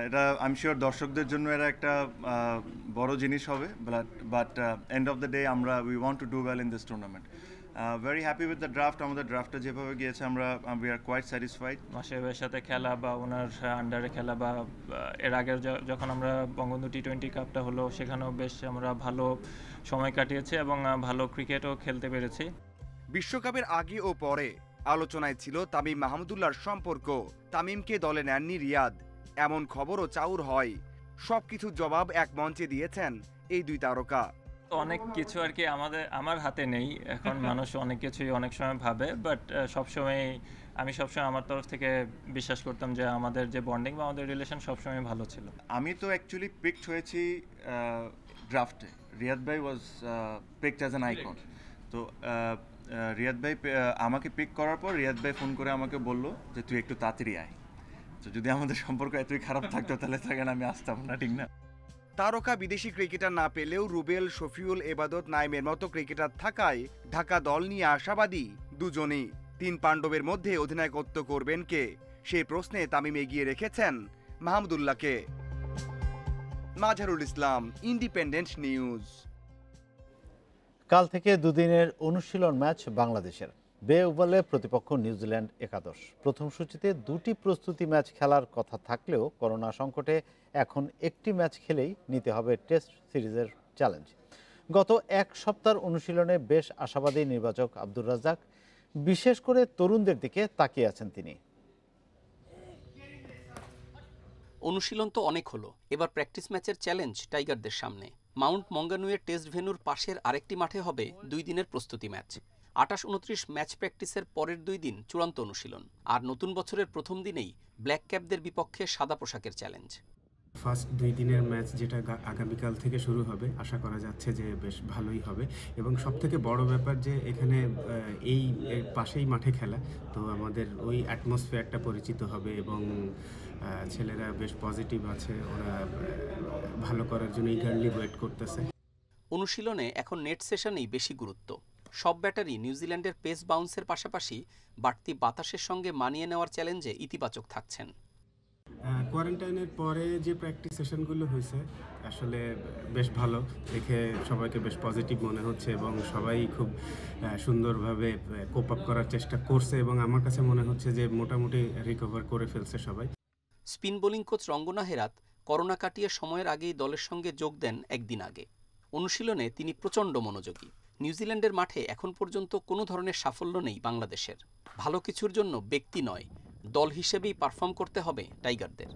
এটা আমি শিওর দর্শকদের জন্য এটা একটা বড় জিনিস হবে। But end of the day আমরা we want to do well in this tournament. Very happy with the draft. আমাদের ড্রাফটটা যেভাবে গিয়েছে আমরা উই আর কোয়াইট স্যাটিসফাইড। মাশরাফির সাথে খেলা বা ওনার আন্ডারে খেলা বা এর আগে যখন আমরা বঙ্গবন্ধু টি20 কাপটা হলো সেখানেও বেশ আমরা ভালো সময় কাটিয়েছি এবং ভালো ক্রিকেটও খেলতে পেরেছি। বিশ্বকাপের আগে ও পরে আলোচনায় ছিল তামিম মাহমুদুল্লাহর সম্পর্ক। তামিমকে দলে নেননি রিয়াদ, এমন খবরও চাউর হয়। সবকিছু জবাব এক মঞ্চে দিয়েছেন এই 2 তারকা। অনেক কিছু আর কি আমার হাতে নেই এখন। মানুষ অনেক কিছুই অনেক সময় ভাবে, বাট আমি সবসময় আমার তরফ থেকে বিশ্বাস করতাম যে আমাদের যে বন্ডিং বা আমাদের রিলেশন সবসময় ভালো ছিল। আমি তো অ্যাকচুয়ালি পিকড হয়েছি ড্রাফটে। রিয়াদ ভাই ওয়াজ পিকড অ্যাজ অ্যান আইকন। তো রিয়াদ ভাই আমাকে পিক করার পর রিয়াদ ভাই ফোন করে আমাকে বললো যে তুই একটু তাড়াতাড়ি আয়। তো যদি আমাদের সম্পর্ক এতই খারাপ থাকতো তাহলে থাকেন আমি আসতাম না, ঠিক না? তারকা বিদেশি ক্রিকেটার না পেলেও রুবেল, শফিউল, এবাদত, নাইমের মতো ক্রিকেটার থাকায় ঢাকা দল নিয়ে আশাবাদী দুজনই। 3 পাণ্ডবের মধ্যে অধিনায়কত্ব করবেন কে, সেই প্রশ্নে তামিম এগিয়ে রেখেছেন মাহমুদুল্লাহকে। মাঝারুল ইসলাম, ইন্ডিপেন্ডেন্ট নিউজ। কাল থেকে 2 দিনের অনুশীলন ম্যাচ বাংলাদেশের। বে ওভালে প্রতিপক্ষ নিউজিল্যান্ড একাদশ। প্রথম সূচিতে 2টি প্রস্তুতি ম্যাচ খেলার কথা থাকলেও করোনা সংকটে এখন একটি ম্যাচ খেলেই নিতে হবে টেস্ট সিরিজের চ্যালেঞ্জ। গত 1 সপ্তাহের অনুশীলনে বেশ আশাবাদী নির্বাচক আব্দুর রাজ্জাক। বিশেষ করে তরুণদের দিকে তাকিয়ে আছেন তিনি। অনুশীলন তো অনেক হলো, এবার প্র্যাকটিস ম্যাচের চ্যালেঞ্জ টাইগারদের সামনে। মাউন্ট মঙ্গানুয়ের টেস্ট ভেন্যুর পাশের আরেকটি মাঠে হবে 2 দিনের প্রস্তুতি ম্যাচ। 28-29 ম্যাচ প্র্যাকটিসের পরের 2 দিন চূড়ান্ত অনুশীলন। আর নতুন বছরের প্রথম দিনেই ব্ল্যাক ক্যাপদের বিপক্ষে সাদা পোশাকের চ্যালেঞ্জ। ফার্স্ট 2 দিনের ম্যাচ যেটা আগামীকাল থেকে শুরু হবে, আশা করা যাচ্ছে যে বেশ ভালোই হবে। এবং সবথেকে বড় ব্যাপার যে এখানে এই পাশেই মাঠে খেলা, তো আমাদের ওই অ্যাটমসফিয়ারটা পরিচিত হবে এবং ছেলেরা বেশ পজিটিভ আছে, ওরা ভালো করার জন্য ইগারলি ওয়েট করতেছে। অনুশীলনে এখন নেট সেশনেই বেশি গুরুত্ব। সব ব্যাটারি নিউজিল্যান্ডের পেস বাউন্সের পাশাপাশি বাড়তি বাতাসের সঙ্গে মানিয়ে নেওয়ার চ্যালেঞ্জে ইতিবাচক থাকছেন। কোয়ারেন্টাইনের পরে যে প্র্যাকটিস সেশনগুলো হয়েছে আসলে বেশ ভালো, দেখে সবাইকে বেশ পজিটিভ মনে হচ্ছে এবং সবাই খুব সুন্দরভাবে কোপ আপ করার চেষ্টা করছে এবং আমার কাছে মনে হচ্ছে যে মোটামুটি রিকভার করে ফেলছে সবাই। Spin bowling coach Rangana Herat corona কাটিয়ে সময়ের আগেই দলের সঙ্গে যোগ দেন একদিন আগে। অনুশীলনে তিনি প্রচণ্ড মনোযোগী। নিউজিল্যান্ডের মাঠে এখন পর্যন্ত কোনো ধরনের সাফল্য নেই বাংলাদেশের। ভালো কিছুর জন্য ব্যক্তি নয়, দল হিসেবেই পারফর্ম করতে হবে টাইগারদের।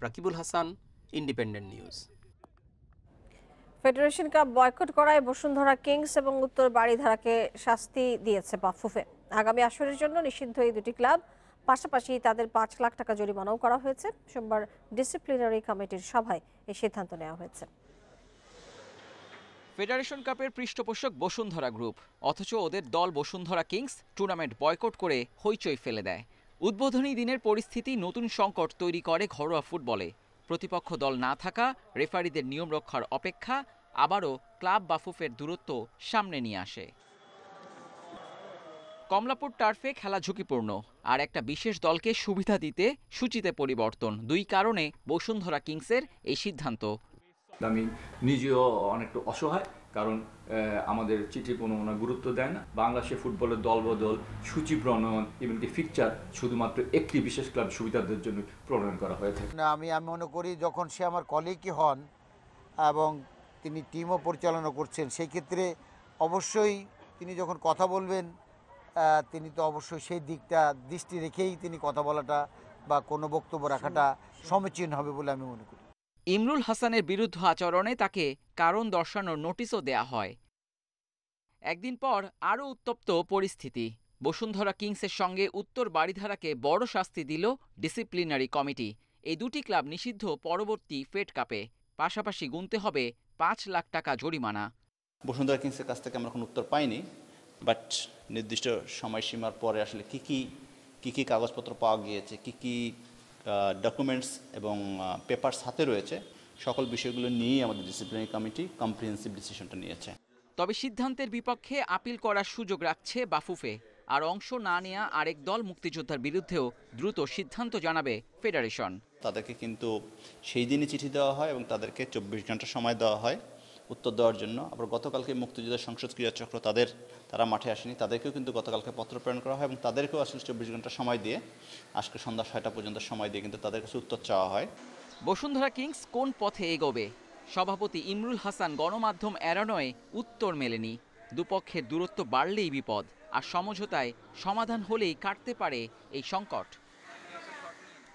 Rakibul Hasan, independent news. Federation cup boycott করায় বসুন্ধরা কিংস এবং উত্তর বারিধারাকে শাস্তি দিয়েছে বাফুফে। আগামী আসরের জন্য নিষিদ্ধ এই দুটি ক্লাব, পাশাপাশি তাদের 5 লাখ টাকা জরিমানাও করা হয়েছে। সোমবার ডিসিপ্লিনারি কমিটির সভায় এই সিদ্ধান্ত নেওয়া হয়েছে। ফেডারেশন কাপের পৃষ্ঠপোষক বসুন্ধরা গ্রুপ, অথচ ওদের দল বসুন্ধরা কিংস টুর্নামেন্ট বয়কট করে হইচই ফেলে দেয়। উদ্বোধনী দিনের পরিস্থিতি নতুন সংকট তৈরি করে ঘরোয়া ফুটবলে। প্রতিপক্ষ দল না থাকা, রেফারিদের নিয়ম রক্ষার অপেক্ষা আবারও ক্লাব বাফুফের দূরত্ব সামনে নিয়ে আসে। কমলাপুর টার্ফে খেলা ঝুঁকিপূর্ণ, আর একটা বিশেষ দলকে সুবিধা দিতে সূচিতে পরিবর্তন, দুই কারণে বসুন্ধরা কিংসের এই সিদ্ধান্ত। আমি নিজেও অনেকটা অসহায়, কারণ আমাদের চিঠি কোনো গুরুত্ব দেয় না। বাংলাদেশে ফুটবলের দলবদল, সূচি প্রণয়ন, এমনকি ফিকচার শুধুমাত্র একটি বিশেষ ক্লাব সুবিধাদের জন্য প্রণয়ন করা হয়ে থাকে। আমি মনে করি যখন সে আমার কলিগই হন এবং তিনি টিমও পরিচালনা করছেন, সেই ক্ষেত্রে অবশ্যই তিনি যখন কথা বলবেন তিনি তো অবশ্যই সেই দিকটা দৃষ্টি রেখেই তিনি কথা বলাটা বা কোনো বক্তব্য রাখাটা সমীচীন হবে বলে আমি মনে করি। ইমরুল হাসানের বিরুদ্ধে আচরণে তাকে কারণ দর্শানোর নোটিশও দেয়া হয়। একদিন পর আরও উত্তপ্ত পরিস্থিতি। বসুন্ধরা কিংসের সঙ্গে উত্তর বারিধারাকে বড় শাস্তি দিল ডিসিপ্লিনারি কমিটি। এই দুটি ক্লাব নিষিদ্ধ পরবর্তী ফেড কাপে, পাশাপাশি গুনতে হবে 5 লাখ টাকা জরিমানা। বসুন্ধরা কিংসের কাছ থেকে আমরা কোনো উত্তর পাইনি, বাট নির্দিষ্ট সময়সীমার পরে আসলে কী কী কাগজপত্র পাওয়া গিয়েছে, কী ডকুমেন্টস এবং পেপারস হাতে রয়েছে, সকল বিষয়গুলো নিয়েই আমাদের ডিসিপ্লিনারি কমিটি কম্প্রিহেন্সিভ ডিসিশনটা নিয়েছে। তবে সিদ্ধান্তের বিপক্ষে আপিল করার সুযোগ রাখছে বাফুফে, আর অংশ না নেওয়া আরেক দল মুক্তিযোদ্ধার বিরুদ্ধেও দ্রুত সিদ্ধান্ত জানাবে ফেডারেশন। তাদেরকে কিন্তু সেই দিনই চিঠি দেওয়া হয় এবং তাদেরকে 24 ঘন্টা সময় দেওয়া হয় উত্তর দেওয়ার জন্য। আবার গতকালকে মুক্তিযোদ্ধা সংসদ ক্রীড়াচক্র তারা মাঠে আসেনি, তাদেরকেও কিন্তু গতকালকে পত্র প্রেরণ করা হয় এবং তাদেরকেও আসলে 24 ঘন্টা সময় দিয়ে আজকে সন্ধ্যা 6টা পর্যন্ত সময় দিয়ে কিন্তু তাদের কাছে উত্তর চাওয়া হয়। বসুন্ধরা কিংস কোন পথে এগোবে? সভাপতি ইমরুল হাসান গণমাধ্যম এড়ানোয় উত্তর মেলেনি। দুপক্ষের দূরত্ব বাড়লেই বিপদ, আর সমঝোতায় সমাধান হলেই কাটতে পারে এই সংকট।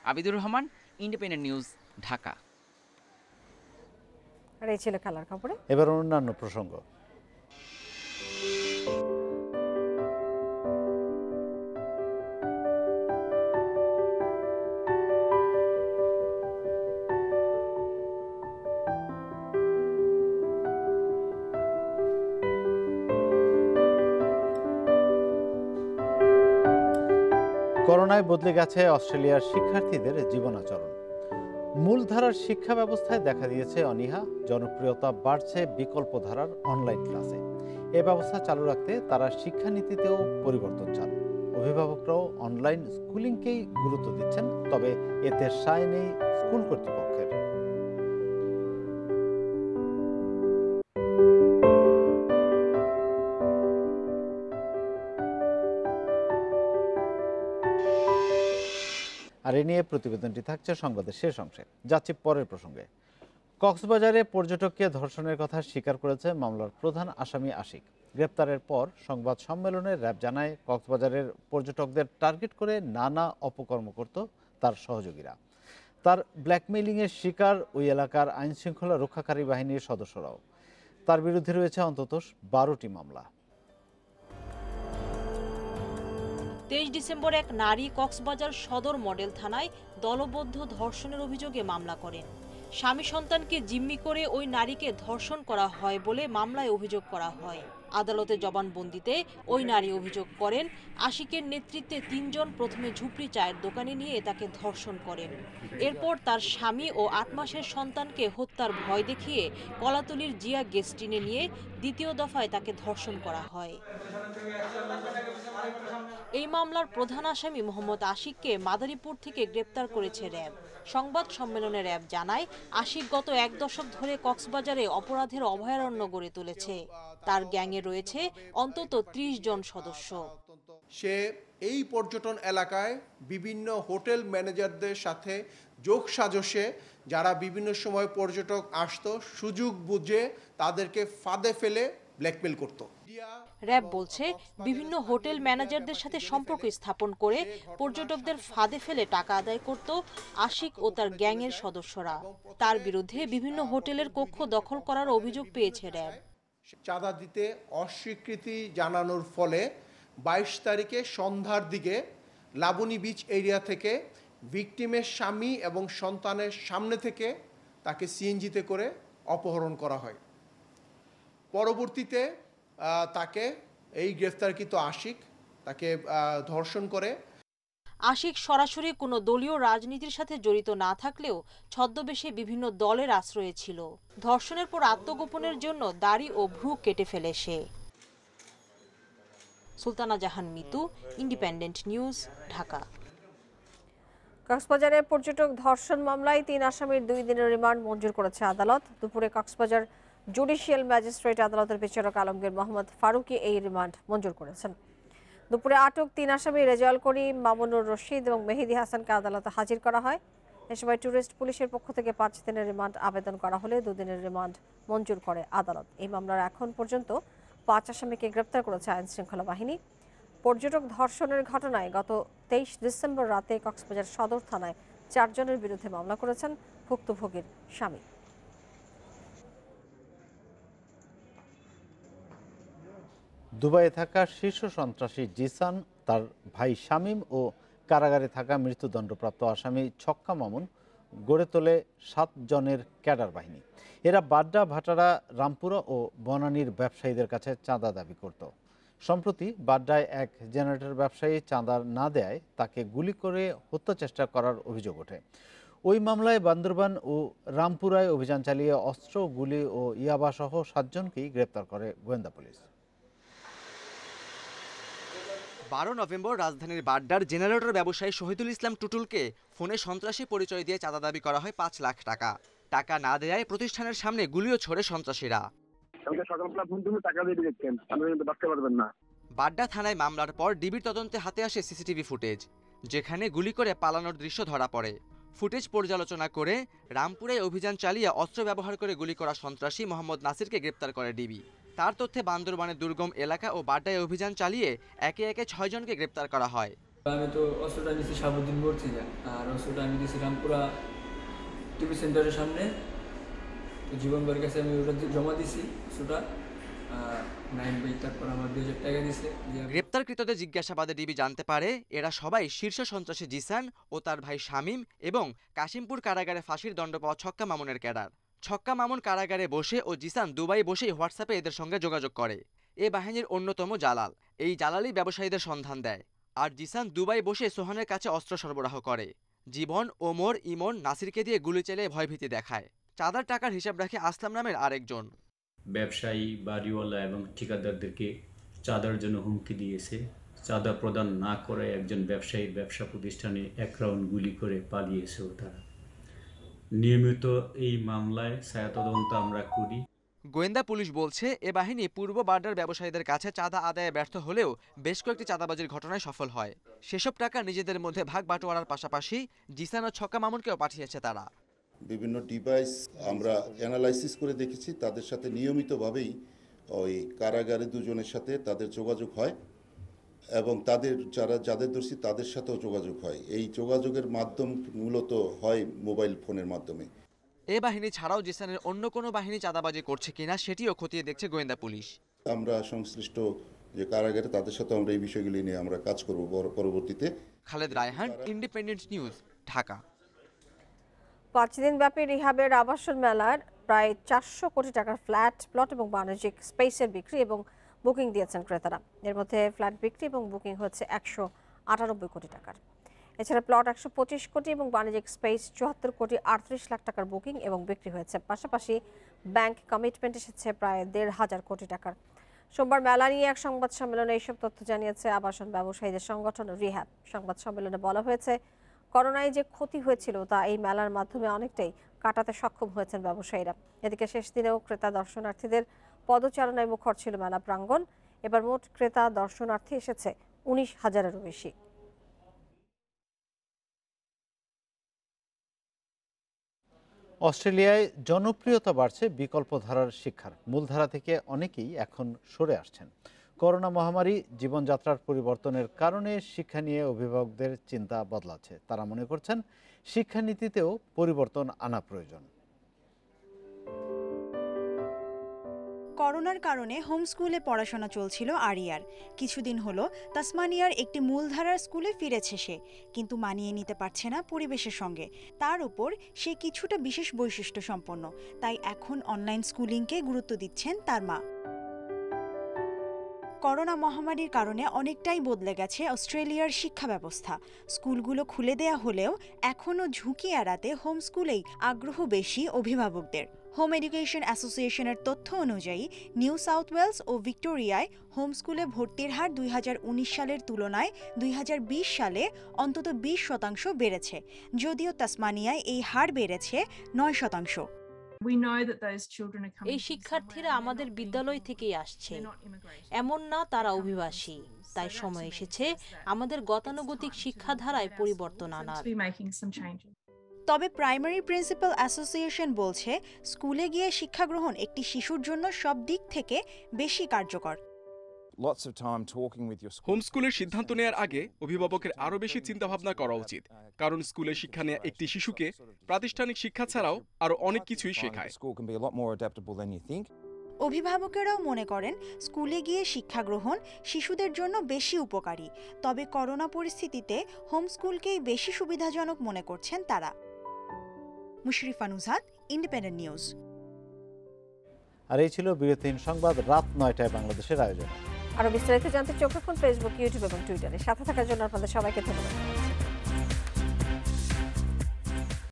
Abidur Rahman, independent news, Dhaka. আর এই ছিল খেলার খবরে। এবার অন্যান্য প্রসঙ্গ। করোনায় বদলে গেছে অস্ট্রেলিয়ার শিক্ষার্থীদের জীবনাচরণ। মূলধারার শিক্ষা ব্যবস্থায় দেখা দিয়েছে অনীহা, জনপ্রিয়তা বাড়ছে বিকল্প ধারার অনলাইন ক্লাসে। এ ব্যবস্থা চালু রাখতে তারা শিক্ষানীতিতেও পরিবর্তন চান। অভিভাবকরাও অনলাইন স্কুলিংকেই গুরুত্ব দিচ্ছেন, তবে এতে সায় নেই স্কুল কর্তৃপক্ষের। আর এ নিয়ে প্রতিবেদনটি থাকছে সংবাদের শেষ অংশে। যাচ্ছি পরের প্রসঙ্গে। কক্সবাজারে পর্যটককে ধর্ষণের কথা স্বীকার করেছে মামলার প্রধান আসামি আশিক। গ্রেপ্তারের পর সংবাদ সম্মেলনে র্যাব জানায়, কক্সবাজারের পর্যটকদের টার্গেট করে নানা অপকর্ম করত তার সহযোগীরা। তার ব্ল্যাকমেইলিংয়ের শিকার ওই এলাকার আইনশৃঙ্খলা রক্ষাকারী বাহিনীর সদস্যরাও। তার বিরুদ্ধে রয়েছে অন্তত 12টি মামলা। 23 ডিসেম্বর এক নারী কক্সবাজার সদর মডেল থানায় দলবদ্ধ ধর্ষণের অভিযোগে মামলা করেন। স্বামী সন্তানকে জিম্মি করে ওই নারীকে ধর্ষণ করা হয় বলে মামলায় অভিযোগ করা হয়। আদালতে জবানবন্দিতে ওই নারী অভিযোগ করেন, আশিকের নেতৃত্বে 3 জন প্রথমে ঝুপড়ি চায়ের দোকানে নিয়ে তাকে ধর্ষণ করেন। এরপর তার স্বামী ও 8 মাসের সন্তানকে হত্যার ভয় দেখিয়ে কলাতলির জিয়া গেস্টিনে নিয়ে দ্বিতীয় দফায় তাকে ধর্ষণ করা হয়। এই মামলার প্রধান আসামি মোহাম্মদ আশিককে মাদারীপুর থেকে গ্রেপ্তার করেছে র্যাব। সংবাদ সম্মেলনে র্যাব জানায়, আশিক গত 1 দশক ধরে কক্সবাজারে অপরাধের অভয়ারণ্য গড়ে তুলেছে। তার গ্যাংয়ে রয়েছে অন্তত 30 জন সদস্য। সে এই পর্যটন এলাকায় বিভিন্ন হোটেল ম্যানেজারদের সাথে যোগ সাজসে যারা বিভিন্ন সময় পর্যটক আসতো সুযোগ বুঝে তাদেরকে ফাঁদে ফেলে ব্ল্যাকমেল করত। র্যাব বলছে বিভিন্ন হোটেল ম্যানেজারদের সাথে সম্পর্ক স্থাপন করে পর্যটকদের ফাঁদে ফেলে টাকা আদায় করত আশিক ও তার গ্যাংয়ের সদস্যরা। তার বিরুদ্ধে বিভিন্ন হোটেলের কক্ষ দখল করার অভিযোগ পেয়েছে র্যাব। চাঁদা দিতে অস্বীকৃতি জানানোর ফলে 22 তারিখে সন্ধ্যার দিকে লাবণী বিচ এরিয়া থেকে ভিকটিমের স্বামী এবং সন্তানের সামনে থেকে তাকে সিএনজিতে করে অপহরণ করা হয়। পরবর্তীতে তাকে এই গ্রেফতারকৃত আশিক তাকে ধর্ষণ করে। আশিক সরাসরি কোনো দলীয় রাজনীতির সাথে জড়িত না থাকলেও ছদ্মবেশে বিভিন্ন দলের আশ্রয়ে ছিল। ধর্ষণের পর আত্মগোপনের জন্য দাড়ি ও ভ্রু কেটে ফেলে সে। সুলতানা জাহান মিতু, ইন্ডিপেন্ডেন্ট নিউজ, ঢাকা। কক্সবাজারে পর্যটক ধর্ষণ মামলায় 3 আসামির 2 দিনের রিমান্ড মঞ্জুর করেছে আদালত। দুপুরে কক্সবাজার জুডিশিয়াল ম্যাজিস্ট্রেট আদালতের বিচারক আলমগীর মোহাম্মদ ফারুকী এই রিমান্ড মঞ্জুর করেছেন। দুপুরে আটক 3 আসামি রেজাউল করিম, মামুনুর রশিদ এবং মেহেদী হাসানকে আদালতে হাজির করা হয়। এ সময় ট্যুরিস্ট পুলিশের পক্ষ থেকে 5 দিনের রিমান্ড আবেদন করা হলে 2 দিনের রিমান্ড মঞ্জুর করে আদালত। এই মামলার এখন পর্যন্ত 5 আসামিকে গ্রেপ্তার করেছে আইন শৃঙ্খলা বাহিনী। পর্যটক ধর্ষণের ঘটনায় গত 23 ডিসেম্বর রাতে কক্সবাজার সদর থানায় 4 জনের বিরুদ্ধে মামলা করেছেন ভুক্তভোগীর স্বামী। দুবাইয়ে থাকা শীর্ষ সন্ত্রাসী জিসান, তার ভাই শামীম ও কারাগারে থাকা মৃত্যুদণ্ডপ্রাপ্ত আসামি ছক্কা মামুন গড়ে তোলে 7 জনের ক্যাডার বাহিনী। এরা বাড্ডা, ভাটারা, রামপুরা ও বনানীর ব্যবসায়ীদের কাছে চাঁদা দাবি করত। সম্প্রতি বাড্ডায় এক জেনারেটর ব্যবসায়ী চাঁদা না দেয় তাকে গুলি করে হত্যা চেষ্টা করার অভিযোগ ওঠে। ওই মামলায় বান্দরবান ও রামপুরায় অভিযান চালিয়ে অস্ত্র, গুলি ও ইয়াবাসহ 7 জনকেই গ্রেপ্তার করে গোয়েন্দা পুলিশ। 12 নভেম্বর রাজধানীর বাড্ডার জেনারেটর ব্যবসায়ী শহীদুল ইসলাম টুটুলকে ফোনে সন্ত্রাসী পরিচয় দিয়ে চাঁদা দাবি করা হয় 5 লাখ টাকা। টাকা না দেয়ায় প্রতিষ্ঠানের সামনে গুলিও ছোড়ে সন্ত্রাসীরা। বাড্ডা থানায় মামলার পর ডিবির তদন্তে হাতে আসে সিসিটিভি ফুটেজ, যেখানে গুলি করে পালানোর দৃশ্য ধরা পড়ে। ফুটেজ পর্যালোচনা করে রামপুরে অভিযান চালিয়ে অস্ত্র ব্যবহার করে গুলি করা সন্ত্রাসী মোহাম্মদ নাসিরকে গ্রেপ্তার করে ডিবি। তার তথ্যে বান্দরবানের দুর্গম এলাকা ও বাড্ডায় অভিযান চালিয়ে একে একে 6 জনকে গ্রেপ্তার করা হয়। আমি তো অস্ত্রটা নিয়েছি সাবুদ্দিন বর্তিজা, আর অস্ত্রটা আমি দিয়েছি রামপুরা টিভি সেন্টারের সামনে। তো জীবন ভাইয়ের কাছে আমি ওটা জমা দিছি অস্ত্রটা, তারপর আমার 2000 টাকা দিয়েছে। গ্রেপ্তারকৃতদের জিজ্ঞাসাবাদে ডিবি জানতে পারে এরা সবাই শীর্ষ সন্ত্রাসী জিসান ও তার ভাই শামীম এবং কাশিমপুর কারাগারে ফাঁসির দণ্ড পাওয়া ছক্কা মামুনের ক্যাডার। ছক্কা মামুন কারাগারে বসে ও জিসান দুবাই বসেই হোয়াটসঅ্যাপে এদের সঙ্গে যোগাযোগ করে। এ বাহিনীর অন্যতম জালাল। এই জালালই ব্যবসায়ীদের সন্ধান দেয়, আর জিসান দুবাই বসে সোহানের কাছে অস্ত্র সরবরাহ করে। জীবন, ওমর, ইমন, নাসিরকে দিয়ে গুলি চালিয়ে ভয়ভীতি দেখায়। চাঁদার টাকার হিসাব রাখে আসলাম নামের আরেকজন। ব্যবসায়ী, বাড়িওয়ালা এবং ঠিকাদারদেরকে চাঁদার জন্য হুমকি দিয়েছে। চাঁদা প্রদান না করে একজন ব্যবসায়ীর ব্যবসা প্রতিষ্ঠানে 1 রাউন্ড গুলি করে পালিয়েছে তারা। নিয়মিত এই মামলায় ছায়া তদন্ত আমরা করি। গোয়েন্দা পুলিশ বলছে এ বাহিনী পূর্ব বাড্ডার ব্যবসায়ীদের কাছে চাঁদা আদায়ে ব্যর্থ হলেও বেশ কয়েকটি চাঁদাবাজির ঘটনায় সফল হয়। সেসব টাকা নিজেদের মধ্যে ভাগ বাটোয়ারার পাশাপাশি জিসান ও ছক্কা মামুনকেও পাঠিয়েছে তারা। বিভিন্ন ডিভাইস আমরা অ্যানালাইসিস করে দেখেছি, তাদের সাথে নিয়মিতভাবেই ওই কারাগারে 2 জনের সাথে তাদের যোগাযোগ হয় এবং যাদের দোষী তাদের সাথেও যোগাযোগ হয়। এই যোগাযোগের মাধ্যম মূলত হয় মোবাইল ফোনের মাধ্যমে। এ বাহিনী ছাড়াও জিসানের অন্য কোনো বাহিনী চাঁদাবাজি করছে কিনা সেটিও খতিয়ে দেখছে গোয়েন্দা পুলিশ। আমরা সংশ্লিষ্ট যে কারাগারে তাদের সাথে আমরা এই বিষয়গুলি নিয়ে আমরা কাজ করব পরবর্তীতে। Khaled Raihan, independent news, Dhaka. 5 দিনব্যাপী রিহাবের আবাসন মেলার প্রায় 400 কোটি টাকার ফ্ল্যাট, প্লট এবং বাণিজ্যিক স্পেসের বিক্রি এবং বুকিং দিয়েছেন ক্রেতারা। এর মধ্যে ফ্ল্যাট বিক্রি এবং বুকিং হচ্ছে 198 কোটি টাকার। এছাড়া প্লট 125 কোটি এবং বাণিজ্যিক স্পেস 74 কোটি 38 লাখ টাকার বুকিং এবং বিক্রি হয়েছে। পাশাপাশি ব্যাংক কমিটমেন্ট এসেছে প্রায় 1,500 কোটি টাকার। সোমবার মেলা নিয়ে এক সংবাদ সম্মেলনে এইসব তথ্য জানিয়েছে আবাসন ব্যবসায়ীদের সংগঠন রিহ্যাব। সংবাদ সম্মেলনে বলা হয়েছে, করোনায় যে ক্ষতি হয়েছিল তা এই মেলার মাধ্যমে অনেকটাই কাটাতে সক্ষম হয়েছেন ব্যবসায়ীরা। এদিকে শেষ দিনেও ক্রেতা দর্শনার্থীদের পদচারণায় মুখর ছিল মেলা প্রাঙ্গণ। এবার মোট ক্রেতা দর্শনার্থী এসেছে 19,000-এরও বেশি। অস্ট্রেলিয়ায় জনপ্রিয়তা বাড়ছে বিকল্প ধারার শিক্ষার। মূলধারা থেকে অনেকেই এখন সরে আসছেন। করোনা মহামারী জীবনযাত্রার পরিবর্তনের কারণে শিক্ষা নিয়ে অভিভাবকদের চিন্তা বদলাচ্ছে। তারা মনে করছেন শিক্ষানীতিতেও পরিবর্তন আনা প্রয়োজন। করোনার কারণে হোম স্কুলে পড়াশোনা চলছিল আরিয়ার। কিছুদিন হলো তাসমানিয়ার একটি মূলধারার স্কুলে ফিরেছে সে, কিন্তু মানিয়ে নিতে পারছে না পরিবেশের সঙ্গে। তার উপর সে কিছুটা বিশেষ বৈশিষ্ট্য সম্পন্ন, তাই এখন অনলাইন স্কুলিংকে গুরুত্ব দিচ্ছেন তার মা। করোনা মহামারীর কারণে অনেকটাই বদলে গেছে অস্ট্রেলিয়ার শিক্ষা ব্যবস্থা। স্কুলগুলো খুলে দেয়া হলেও এখনও ঝুঁকি এড়াতে হোম স্কুলেই আগ্রহ বেশি অভিভাবকদের। হোম এডুকেশন অ্যাসোসিয়েশনের তথ্য অনুযায়ী নিউ সাউথ ওয়েলস ও ভিক্টোরিয়ায় হোম স্কুলে ভর্তির হার 2019 সালের তুলনায় 2020 সালে অন্তত 20% বেড়েছে, যদিও তাসমানিয়ায় এই হার বেড়েছে 9%। এই শিক্ষার্থীরা আমাদের বিদ্যালয় থেকেই আসছে, এমন না তারা অভিবাসী। তাই সময় এসেছে আমাদের গতানুগতিক শিক্ষাধারায় পরিবর্তন আনার। তবে প্রাইমারি প্রিন্সিপাল অ্যাসোসিয়েশন বলছে স্কুলে গিয়ে শিক্ষা গ্রহণ একটি শিশুর জন্য সব দিক থেকে বেশি কার্যকর। হোমস্কুলের সিদ্ধান্ত নেওয়ার আগে অভিভাবকের আরও বেশি চিন্তাভাবনা করা উচিত, কারণ স্কুলে শিক্ষা নেওয়া একটি শিশুকে প্রাতিষ্ঠানিক শিক্ষা ছাড়াও আরও অনেক কিছুই শেখায়। অভিভাবকেরাও মনে করেন স্কুলে গিয়ে শিক্ষা গ্রহণ শিশুদের জন্য বেশি উপকারী, তবে করোনা পরিস্থিতিতে হোমস্কুলকেই বেশি সুবিধাজনক মনে করছেন তারা। Mushrifa Nuzhat, independent news. আর এই ছিল বিরতিহীন সংবাদ রাত 9টায় বাংলাদেশের আয়োজন। আরো বিস্তারিত জানতে চোখ রাখুন ফেসবুক, ইউটিউব এবং টুইটারে। সাথে থাকার জন্য আপনাদের সবাইকে ধন্যবাদ।